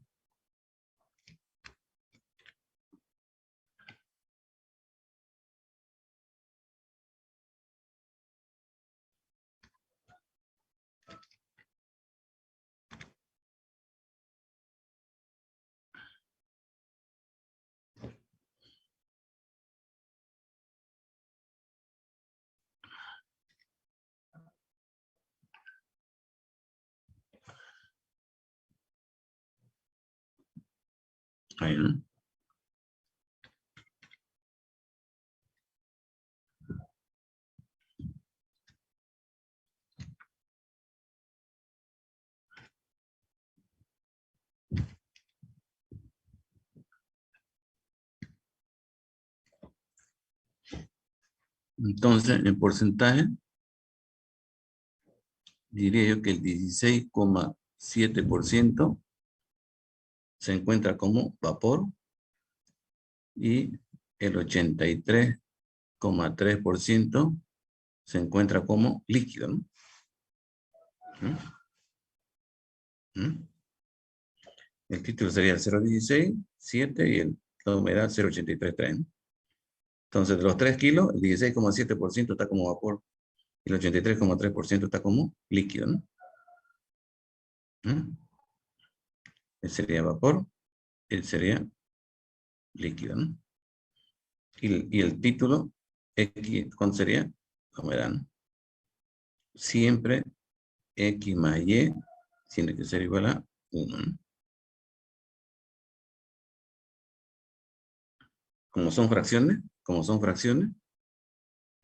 Ahí, ¿no? Entonces, en porcentaje, diría yo que el 16,7% se encuentra como vapor y el 83,3% se encuentra como líquido, ¿no? ¿Mm? ¿Mm? El título sería 0,16, 7 y la humedad 0,83, ¿no? Entonces, de los 3 kilos, el 16,7% está como vapor y el 83,3% está como líquido, ¿no? ¿Mm? Él sería vapor, él sería líquido, ¿no? Y el título, X, ¿cuánto sería? La humedad, ¿no? Siempre X más Y tiene que ser igual a 1, ¿no? Como son fracciones,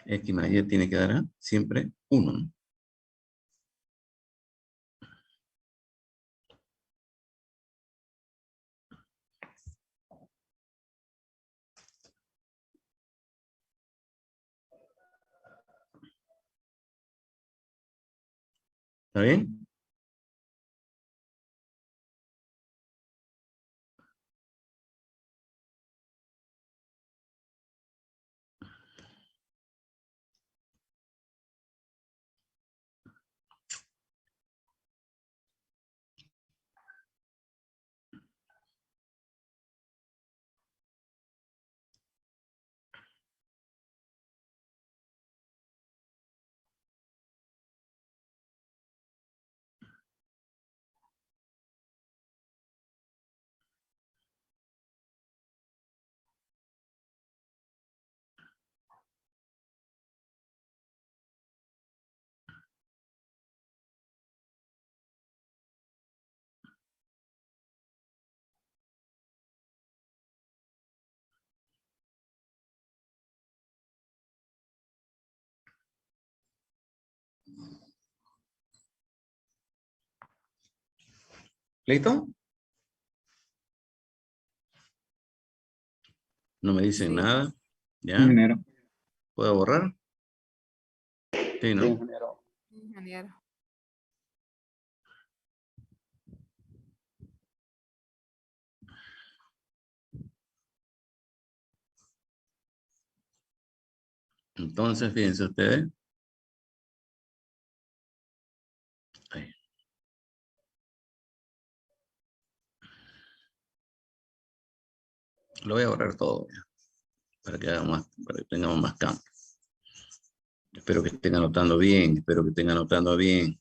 X más Y tiene que dar a siempre 1, ¿no? ¿Está bien? ¿Listo? No me dicen Sí, nada. Sí, ¿Ya? ingeniero. ¿Puedo borrar? Sí, Sí, ¿no? ingeniero. ingeniero. Entonces, fíjense ustedes. Ahí. Lo voy a borrar todo ya, para que haga más, para que tengamos más campo. Espero que estén anotando bien, espero que estén anotando bien.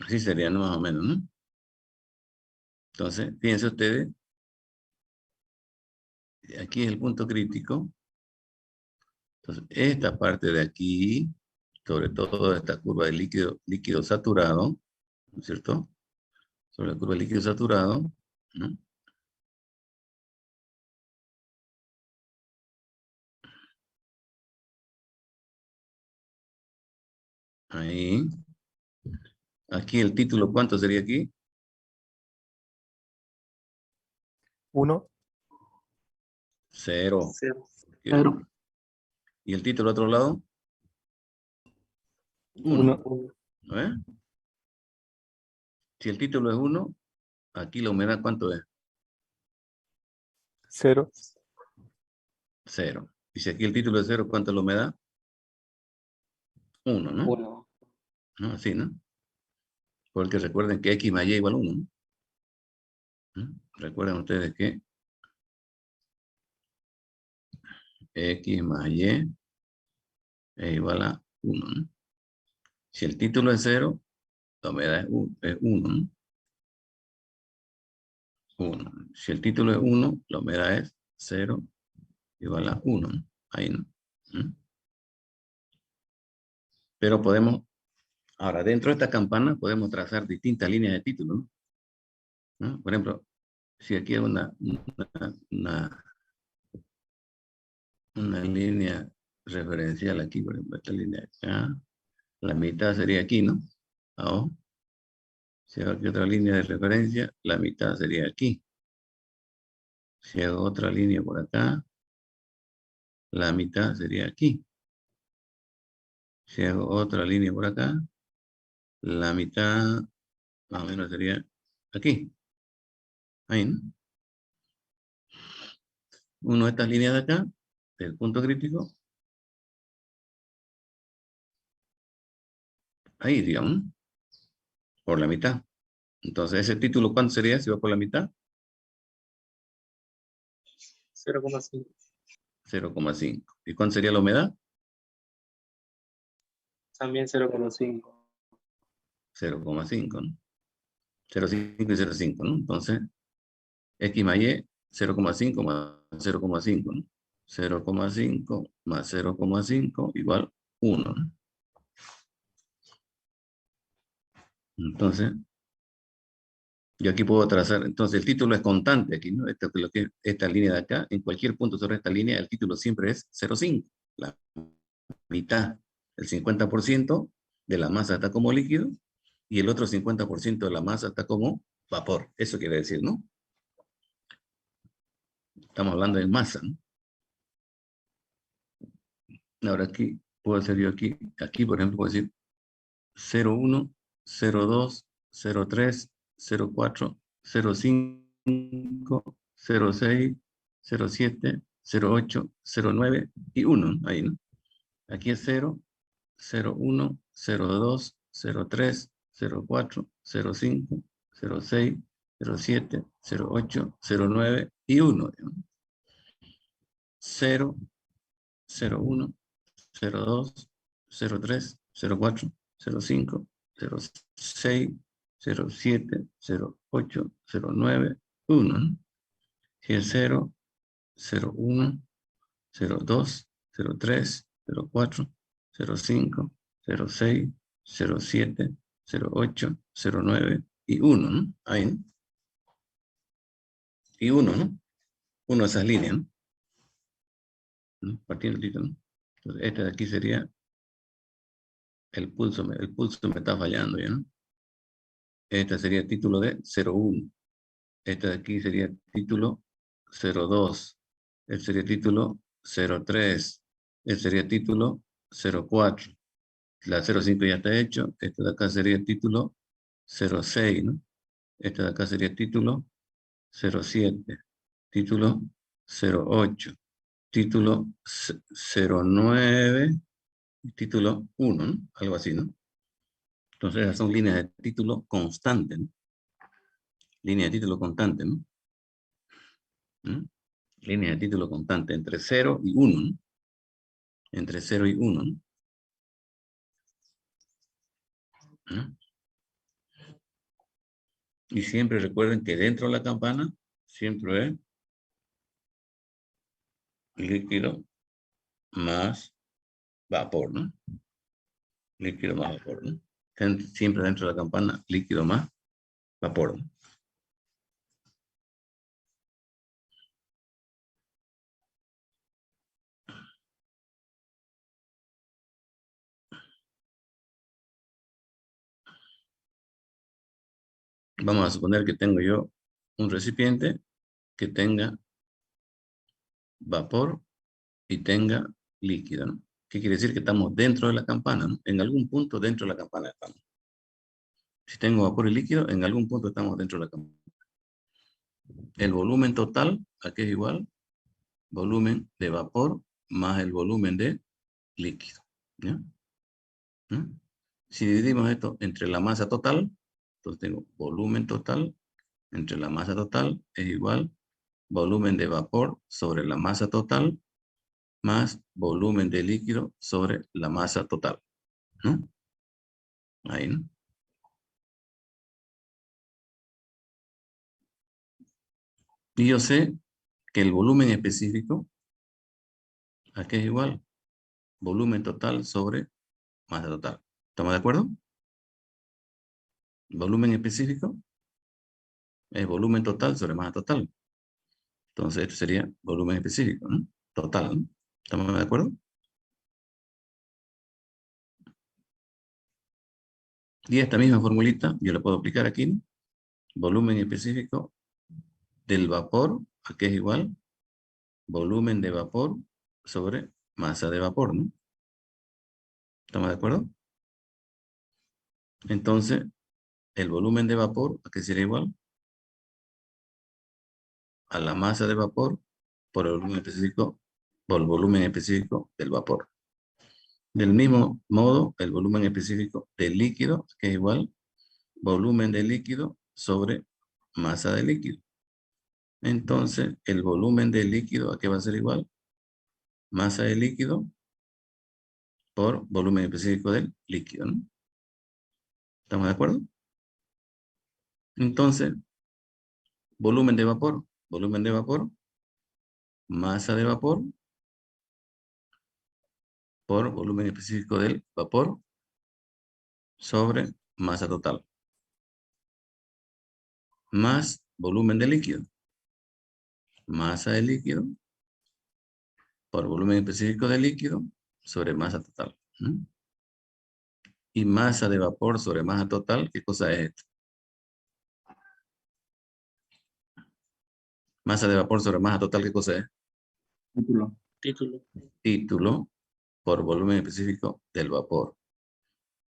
Así sería, ¿no? Más o menos, ¿no? Entonces, fíjense ustedes, aquí es el punto crítico. Entonces, esta parte de aquí, sobre todo esta curva de líquido saturado, ¿no es cierto? Sobre la curva de líquido saturado, ¿no? Ahí. Aquí el título, ¿cuánto sería aquí? 1. 0. 0. Cero. ¿Y el título al otro lado? 1. 1. ¿No es? Si el título es 1, aquí la humedad, ¿cuánto es? 0. 0. Y si aquí el título es 0, ¿cuánto es la humedad? 1, ¿no? 1. ¿No? Así, ¿no? Porque recuerden que X más Y igual a 1, ¿no? ¿no? Recuerden ustedes que X más Y es igual a 1, ¿no? Si el título es 0, la humedad es 1, ¿no? 1. Si el título es 1, la humedad es 0 igual a 1, ¿no? Ahí, ¿no? ¿Mm? Pero podemos, ahora dentro de esta campana podemos trazar distintas líneas de título, ¿no? ¿No? Por ejemplo, si aquí hay una línea referencial aquí, por ejemplo, esta línea acá, la mitad sería aquí, ¿no? Abajo. Si hago aquí otra línea de referencia, la mitad sería aquí. Si hago otra línea por acá, la mitad sería aquí. Si hago otra línea por acá, la mitad más o menos sería aquí. Ahí, ¿no? Uno de estas líneas de acá, del punto crítico, ahí, digamos, ¿no? Por la mitad. Entonces, ese título, ¿cuánto sería si va por la mitad? 0,5. 0,5. ¿Y cuánto sería la humedad? También 0,5. 0,5, ¿no? 0,5 y 0,5, ¿no? Entonces, X más Y, 0,5 más 0,5, ¿no? 0,5 más 0,5 igual 1, ¿no? Entonces, yo aquí puedo trazar, entonces el título es constante aquí, ¿no? Esta línea de acá, en cualquier punto sobre esta línea, el título siempre es 0,5. La mitad, el 50% de la masa está como líquido y el otro 50% de la masa está como vapor. Eso quiere decir, ¿no? Estamos hablando de masa, ¿no? Ahora aquí, puedo hacer yo aquí, por ejemplo, puedo decir 0,1, 0,2, 0,3, 0,4, 0,5, 0,6, 0,7, 0,8, 0,9 y 1, ahí, ¿no? Aquí es 0, 0,1, 0,2, 0,3, 0,4, 0,5, 0,6, 0,7, 0,8, 0,9 y 1, digamos. 0, 0,1, 0,2, 0,3, 0,4, 0,5, 0,6, 0,7, 0,8, 0,9, 1, ¿no? Si es 0, 0,1, 0,2, 0,3, 0,4, 0,5, 0,6, 0,7, 0,8, 0,9 y 1, ¿no? Ahí, ¿no? y 1, ¿no? 1 de esas líneas, ¿no? ¿No? Partiendo del título, ¿no? Entonces, este de aquí sería el pulso me está fallando ya, ¿no? Este sería el título de 01. Este de aquí sería título 02. Este sería título 03. Este sería título 04. La 05 ya está hecho. Este de acá sería título 06, ¿no? Este de acá sería título 07. Título 08. Título 09. Título 1, ¿no? Algo así, ¿no? Entonces esas son líneas de título constante, ¿no? Línea de título constante, ¿no? ¿Mm? Línea de título constante entre 0 y 1, ¿no? Entre 0 y 1, ¿no? ¿Mm? Y siempre recuerden que dentro de la campana siempre es líquido más vapor, ¿no? Líquido más vapor, ¿no? Siempre dentro de la campana líquido más vapor, ¿no? Vamos a suponer que tengo yo un recipiente que tenga vapor y tenga líquido, ¿no? ¿Qué quiere decir? Que estamos dentro de la campana, ¿no? En algún punto dentro de la campana estamos. Si tengo vapor y líquido, en algún punto estamos dentro de la campana. El volumen total, aquí es igual, volumen de vapor más el volumen de líquido, ¿ya? ¿Mm? Si dividimos esto entre la masa total, entonces tengo volumen total entre la masa total es igual volumen de vapor sobre la masa total más volumen de líquido sobre la masa total, ¿no? Ahí, ¿no? Y yo sé que el volumen específico, aquí es igual, volumen total sobre masa total. ¿Estamos de acuerdo? Volumen específico es volumen total sobre masa total. Entonces, esto sería volumen específico, ¿no? Total, ¿no? ¿Estamos de acuerdo? Y esta misma formulita yo la puedo aplicar aquí, ¿no? Volumen específico del vapor, aquí es igual, volumen de vapor sobre masa de vapor, ¿no? ¿Estamos de acuerdo? Entonces, el volumen de vapor, aquí sería igual a la masa de vapor por el volumen específico del vapor. Del mismo modo, el volumen específico del líquido, que es igual volumen de líquido sobre masa de líquido. Entonces, el volumen del líquido, ¿a qué va a ser igual? Masa de líquido por volumen específico del líquido, ¿no? ¿Estamos de acuerdo? Entonces, volumen de vapor, masa de vapor por volumen específico del vapor sobre masa total. Más volumen de líquido. Masa de líquido por volumen específico de líquido sobre masa total. ¿Mm? Y masa de vapor sobre masa total, ¿qué cosa es esto? Masa de vapor sobre masa total, ¿qué cosa es? Título. Título. Título por volumen específico del vapor.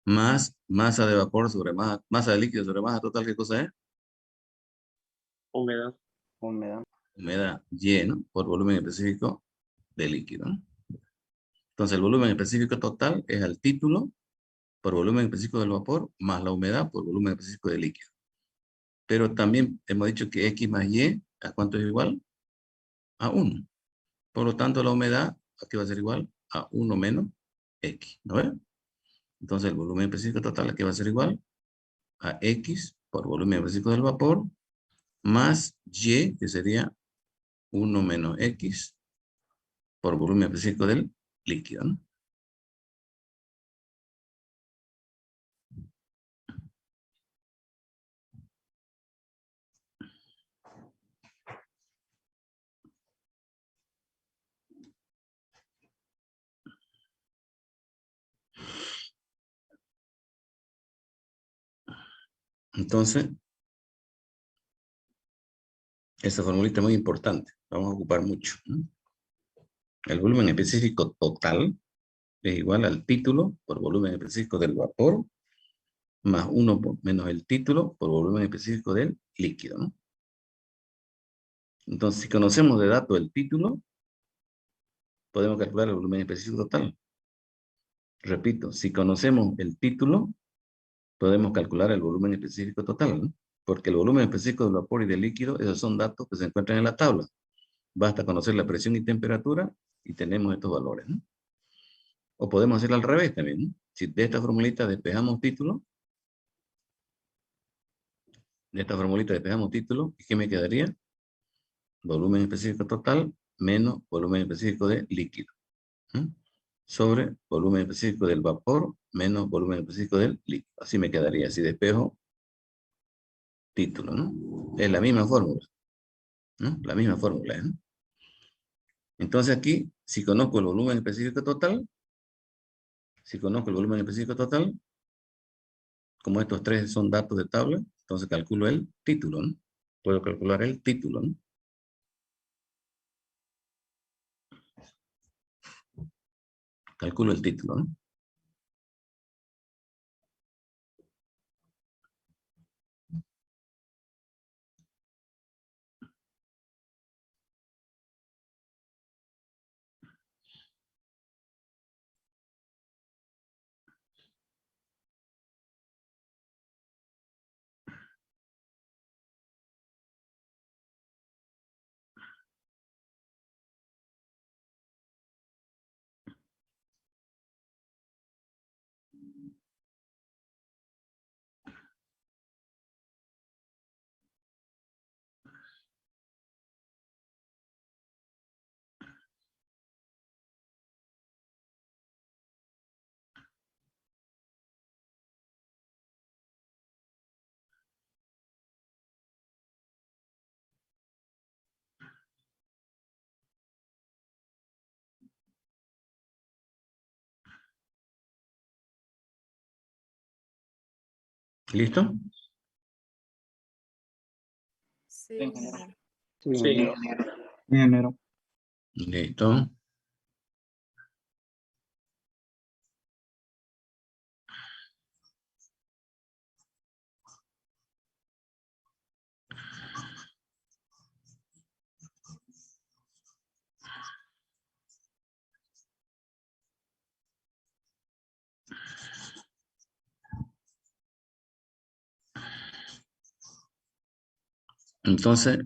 Más masa de vapor sobre masa de líquido sobre masa total, ¿qué cosa es? Humedad. Humedad Y, ¿no? Por volumen específico de líquido, ¿no? Entonces el volumen específico total es el título por volumen específico del vapor más la humedad por volumen específico del líquido. Pero también hemos dicho que X más Y, ¿a cuánto es igual? A 1. Por lo tanto, la humedad aquí va a ser igual a 1 menos X, ¿no ves? Entonces el volumen específico total aquí va a ser igual a X por volumen específico del vapor más Y, que sería 1 menos X por volumen específico del líquido, ¿no? Entonces, esa formulita es muy importante. Vamos a ocupar mucho, ¿no? El volumen específico total es igual al título por volumen específico del vapor más 1 menos el título por volumen específico del líquido, ¿no? Entonces, si conocemos de dato el título, podemos calcular el volumen específico total. Repito, si conocemos el título, podemos calcular el volumen específico total, ¿no? Porque el volumen específico del vapor y del líquido, esos son datos que se encuentran en la tabla. Basta conocer la presión y temperatura y tenemos estos valores, ¿no? O podemos hacerlo al revés también, ¿no? Si de esta formulita despejamos título, ¿y qué me quedaría? Volumen específico total menos volumen específico de líquido. ¿Mm? Sobre volumen específico del vapor menos volumen específico del líquido. Así me quedaría, si despejo título, ¿no? Es la misma fórmula, ¿no? La misma fórmula, ¿no? Entonces aquí, si conozco el volumen específico total, como estos tres son datos de tabla, entonces calculo el título, ¿no? Puedo calcular el título, ¿no? Calculo el título, ¿no? ¿Listo? Sí, Sí, ingeniero. Sí, ingeniero. Ingeniero. Listo. Entonces,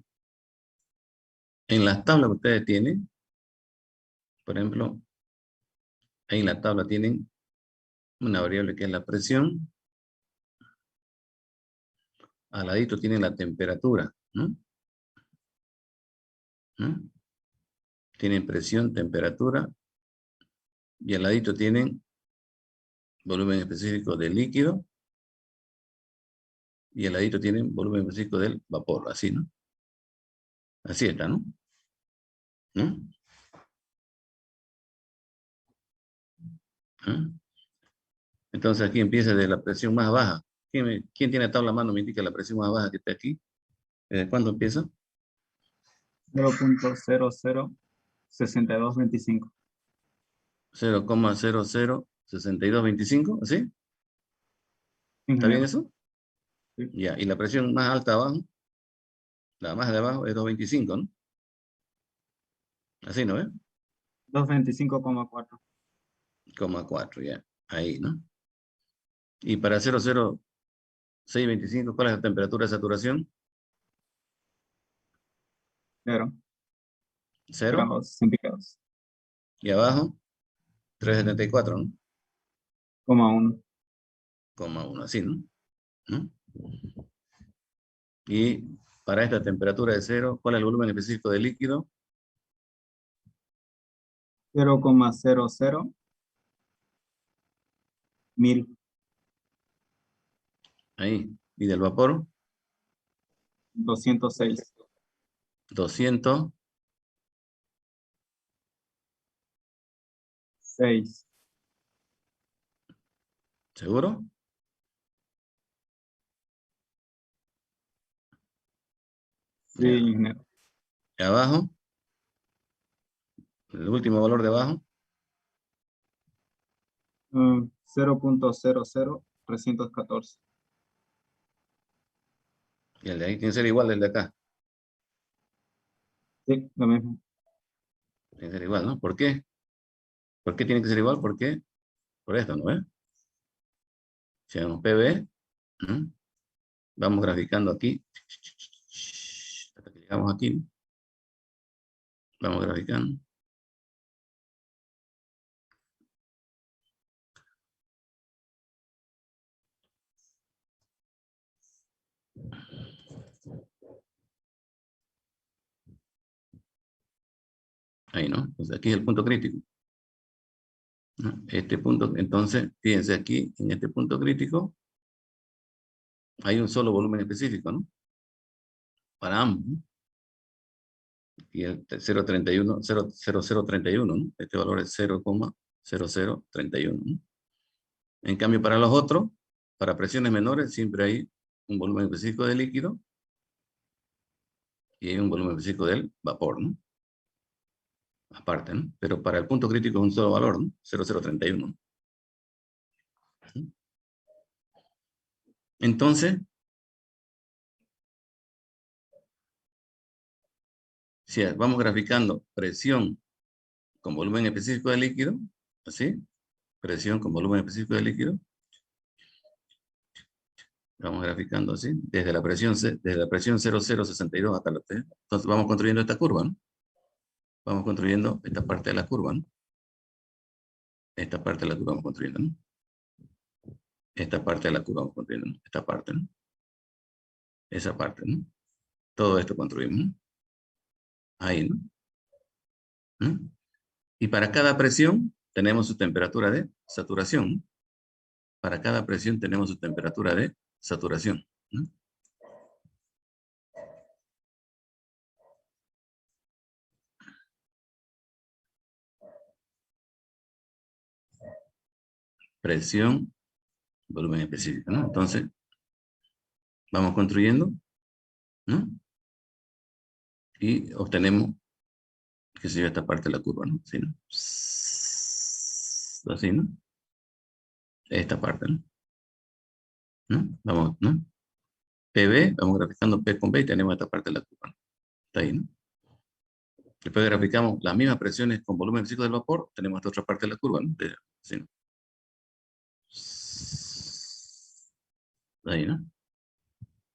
en las tablas que ustedes tienen, por ejemplo, en la tabla tienen una variable que es la presión. Al ladito tienen la temperatura, ¿no? ¿No? Tienen presión, temperatura, y al ladito tienen volumen específico del líquido, y al ladito tienen volumen específico del vapor, así, ¿no? Así está, ¿no? ¿No? ¿Ah? Entonces aquí empieza de la presión más baja. ¿Quién tiene tabla a mano? Me indica la presión más baja que está aquí. ¿Desde cuándo empieza? 0.006225. 0,006225, ¿así? ¿Está bien Ingeniero. eso? Sí. Ya, y la presión más alta abajo, la más de abajo es 225, ¿no? Así, ¿no es? 225,4. 0,4, ya. Ahí, ¿no? Y para 0,0625, ¿cuál es la temperatura de saturación? 0 Cero. grados centígrados. Y abajo, 374, ¿no? 1. 0,1, así, ¿no? ¿No? Y para esta temperatura de cero, ¿cuál es el volumen específico del líquido? 0,001000. Ahí. ¿Y del vapor? 206. 200. 6. ¿Seguro? Sí, ingeniero. Y abajo, el último valor de abajo, 0.00314. y el de ahí tiene que ser igual al de acá. Sí, lo mismo. Tiene que ser igual, ¿no? ¿Por qué? ¿Por qué tiene que ser igual? ¿Por qué? Por esto, ¿no ves? Si hacemos PB, ¿no? Vamos graficando aquí. Hasta que llegamos aquí. Vamos graficando. Ahí, ¿no? Pues aquí es el punto crítico, ¿no? Este punto, entonces, fíjense aquí, en este punto crítico, hay un solo volumen específico, ¿no? Para ambos, ¿no? Y el 0.31, 0.0031, ¿no? Este valor es 0,0031, ¿no? En cambio, para los otros, para presiones menores, siempre hay un volumen específico de líquido y hay un volumen específico del vapor, ¿no? Aparte, ¿no? Pero para el punto crítico es un solo valor, ¿no? 0,031. ¿No? Entonces, si vamos graficando presión con volumen específico de líquido, así, presión con volumen específico de líquido, vamos graficando así, desde la presión 0,062 hasta la T. Entonces vamos construyendo esta curva, ¿no? Vamos construyendo esta parte de la curva, ¿no? Esta parte de la curva vamos construyendo, ¿no? Esta parte de la curva vamos construyendo, ¿no? Esta parte, ¿no? Esa parte, ¿no? Todo esto construimos, ¿no? Ahí, ¿no? ¿no? Y para cada presión tenemos su temperatura de saturación, ¿no? Para cada presión tenemos su temperatura de saturación, ¿no? Presión, volumen específico, ¿no? Entonces, vamos construyendo, ¿no? Y obtenemos, qué sé yo, esta parte de la curva, ¿no? Así, ¿no? Así, ¿no? Esta parte, ¿no? ¿No? Vamos, ¿no? PB, vamos graficando P con B y tenemos esta parte de la curva, ¿no? Está ahí, ¿no? Después graficamos las mismas presiones con volumen específico del vapor, tenemos esta otra parte de la curva, ¿no? Así, ¿no? Ahí, ¿no?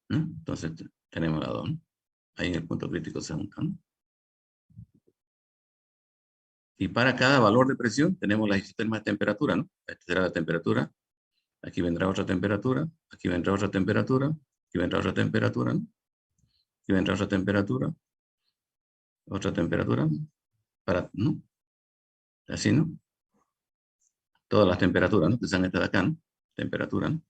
¿no? Entonces tenemos la 2, ¿no? Ahí en el punto crítico se juntan, ¿no? Y para cada valor de presión tenemos la isoterma de temperatura, ¿no? Esta será la temperatura, aquí vendrá otra temperatura, aquí vendrá otra temperatura, aquí vendrá otra temperatura, ¿no? Aquí vendrá otra temperatura, para, ¿no? Así, ¿no? Todas las temperaturas, ¿no? Que sean estas de acá, ¿no? Temperatura, ¿no?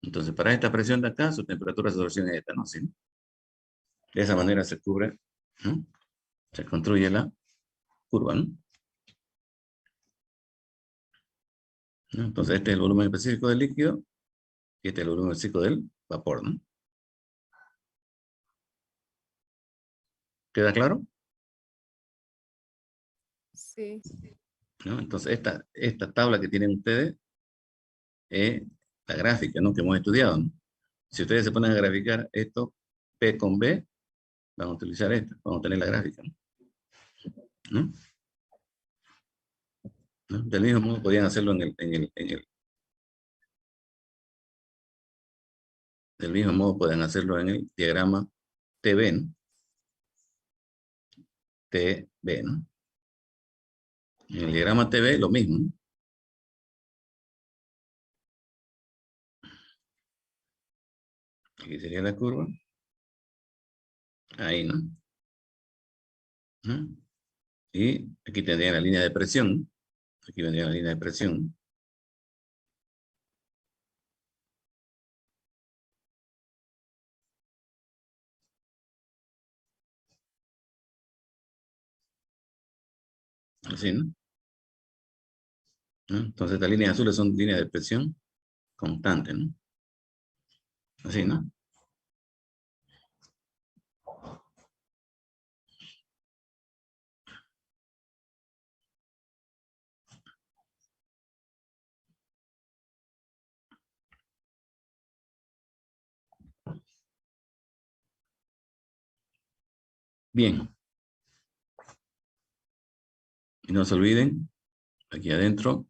Entonces, para esta presión de acá, su temperatura de saturación es esta, ¿no? Así, ¿no? De esa manera se cubre, ¿no? Se construye la curva, ¿no? ¿no? Entonces, este es el volumen específico del líquido y este es el volumen específico del vapor, ¿no? ¿Queda claro? Sí. ¿no? Entonces, esta tabla que tienen ustedes es la gráfica, ¿no? Que hemos estudiado, ¿no? Si ustedes se ponen a graficar esto, P con B, van a utilizar esto, vamos a tener la gráfica, ¿no? ¿no? Del mismo modo podían hacerlo del mismo modo pueden hacerlo en el diagrama TB, ¿no? TB, ¿no? En el diagrama TB lo mismo, ¿no? Aquí sería la curva. Ahí, ¿no? ¿no? Y aquí tendría la línea de presión, ¿no? Aquí vendría la línea de presión. Así, ¿no? ¿no? Entonces estas líneas azules son líneas de presión constante, ¿no? Así, ¿no? Bien. Y no se olviden, aquí adentro,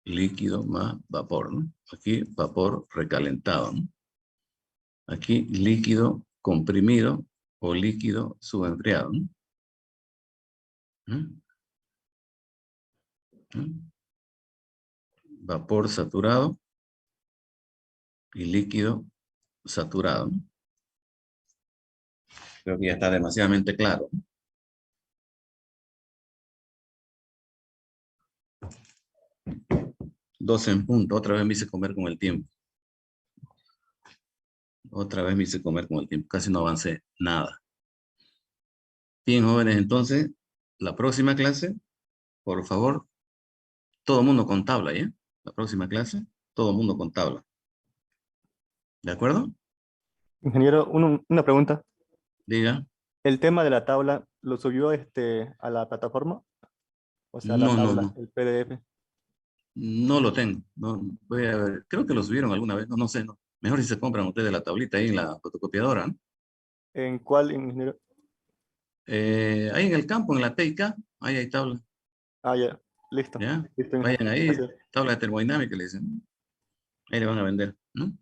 líquido más vapor, ¿no? Aquí vapor recalentado, ¿no? Aquí líquido comprimido o líquido subenfriado, ¿no? ¿Mm? ¿Mm? Vapor saturado y líquido saturado, ¿no? Creo que ya está demasiadamente claro, ¿no? 12 en punto. Otra vez me hice comer con el tiempo. Otra vez me hice comer con el tiempo. Casi no avancé nada. Bien, jóvenes, entonces, la próxima clase, por favor, todo el mundo con tabla, ¿ya? La próxima clase, todo el mundo con tabla. ¿De acuerdo? Ingeniero, una pregunta. Diga. ¿El tema de la tabla lo subió a la plataforma? O sea, la No, no, tabla, no. el PDF. No lo tengo. No, voy a ver. Creo que lo subieron alguna vez. No, no sé. No. Mejor si se compran ustedes la tablita ahí en la fotocopiadora, ¿no? ¿En cuál, ingeniero? Ahí en el campo, en la TIK, ahí hay tabla. Ah, ya. Listo. ¿Ya? Listo, Vayan ingeniero. ahí, Gracias. tabla de termodinámica, le dicen. Ahí le van a vender, ¿no?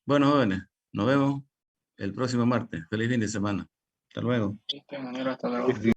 Bueno, jóvenes, nos vemos el próximo martes. Feliz fin de semana. Hasta luego. Hasta luego. Listo.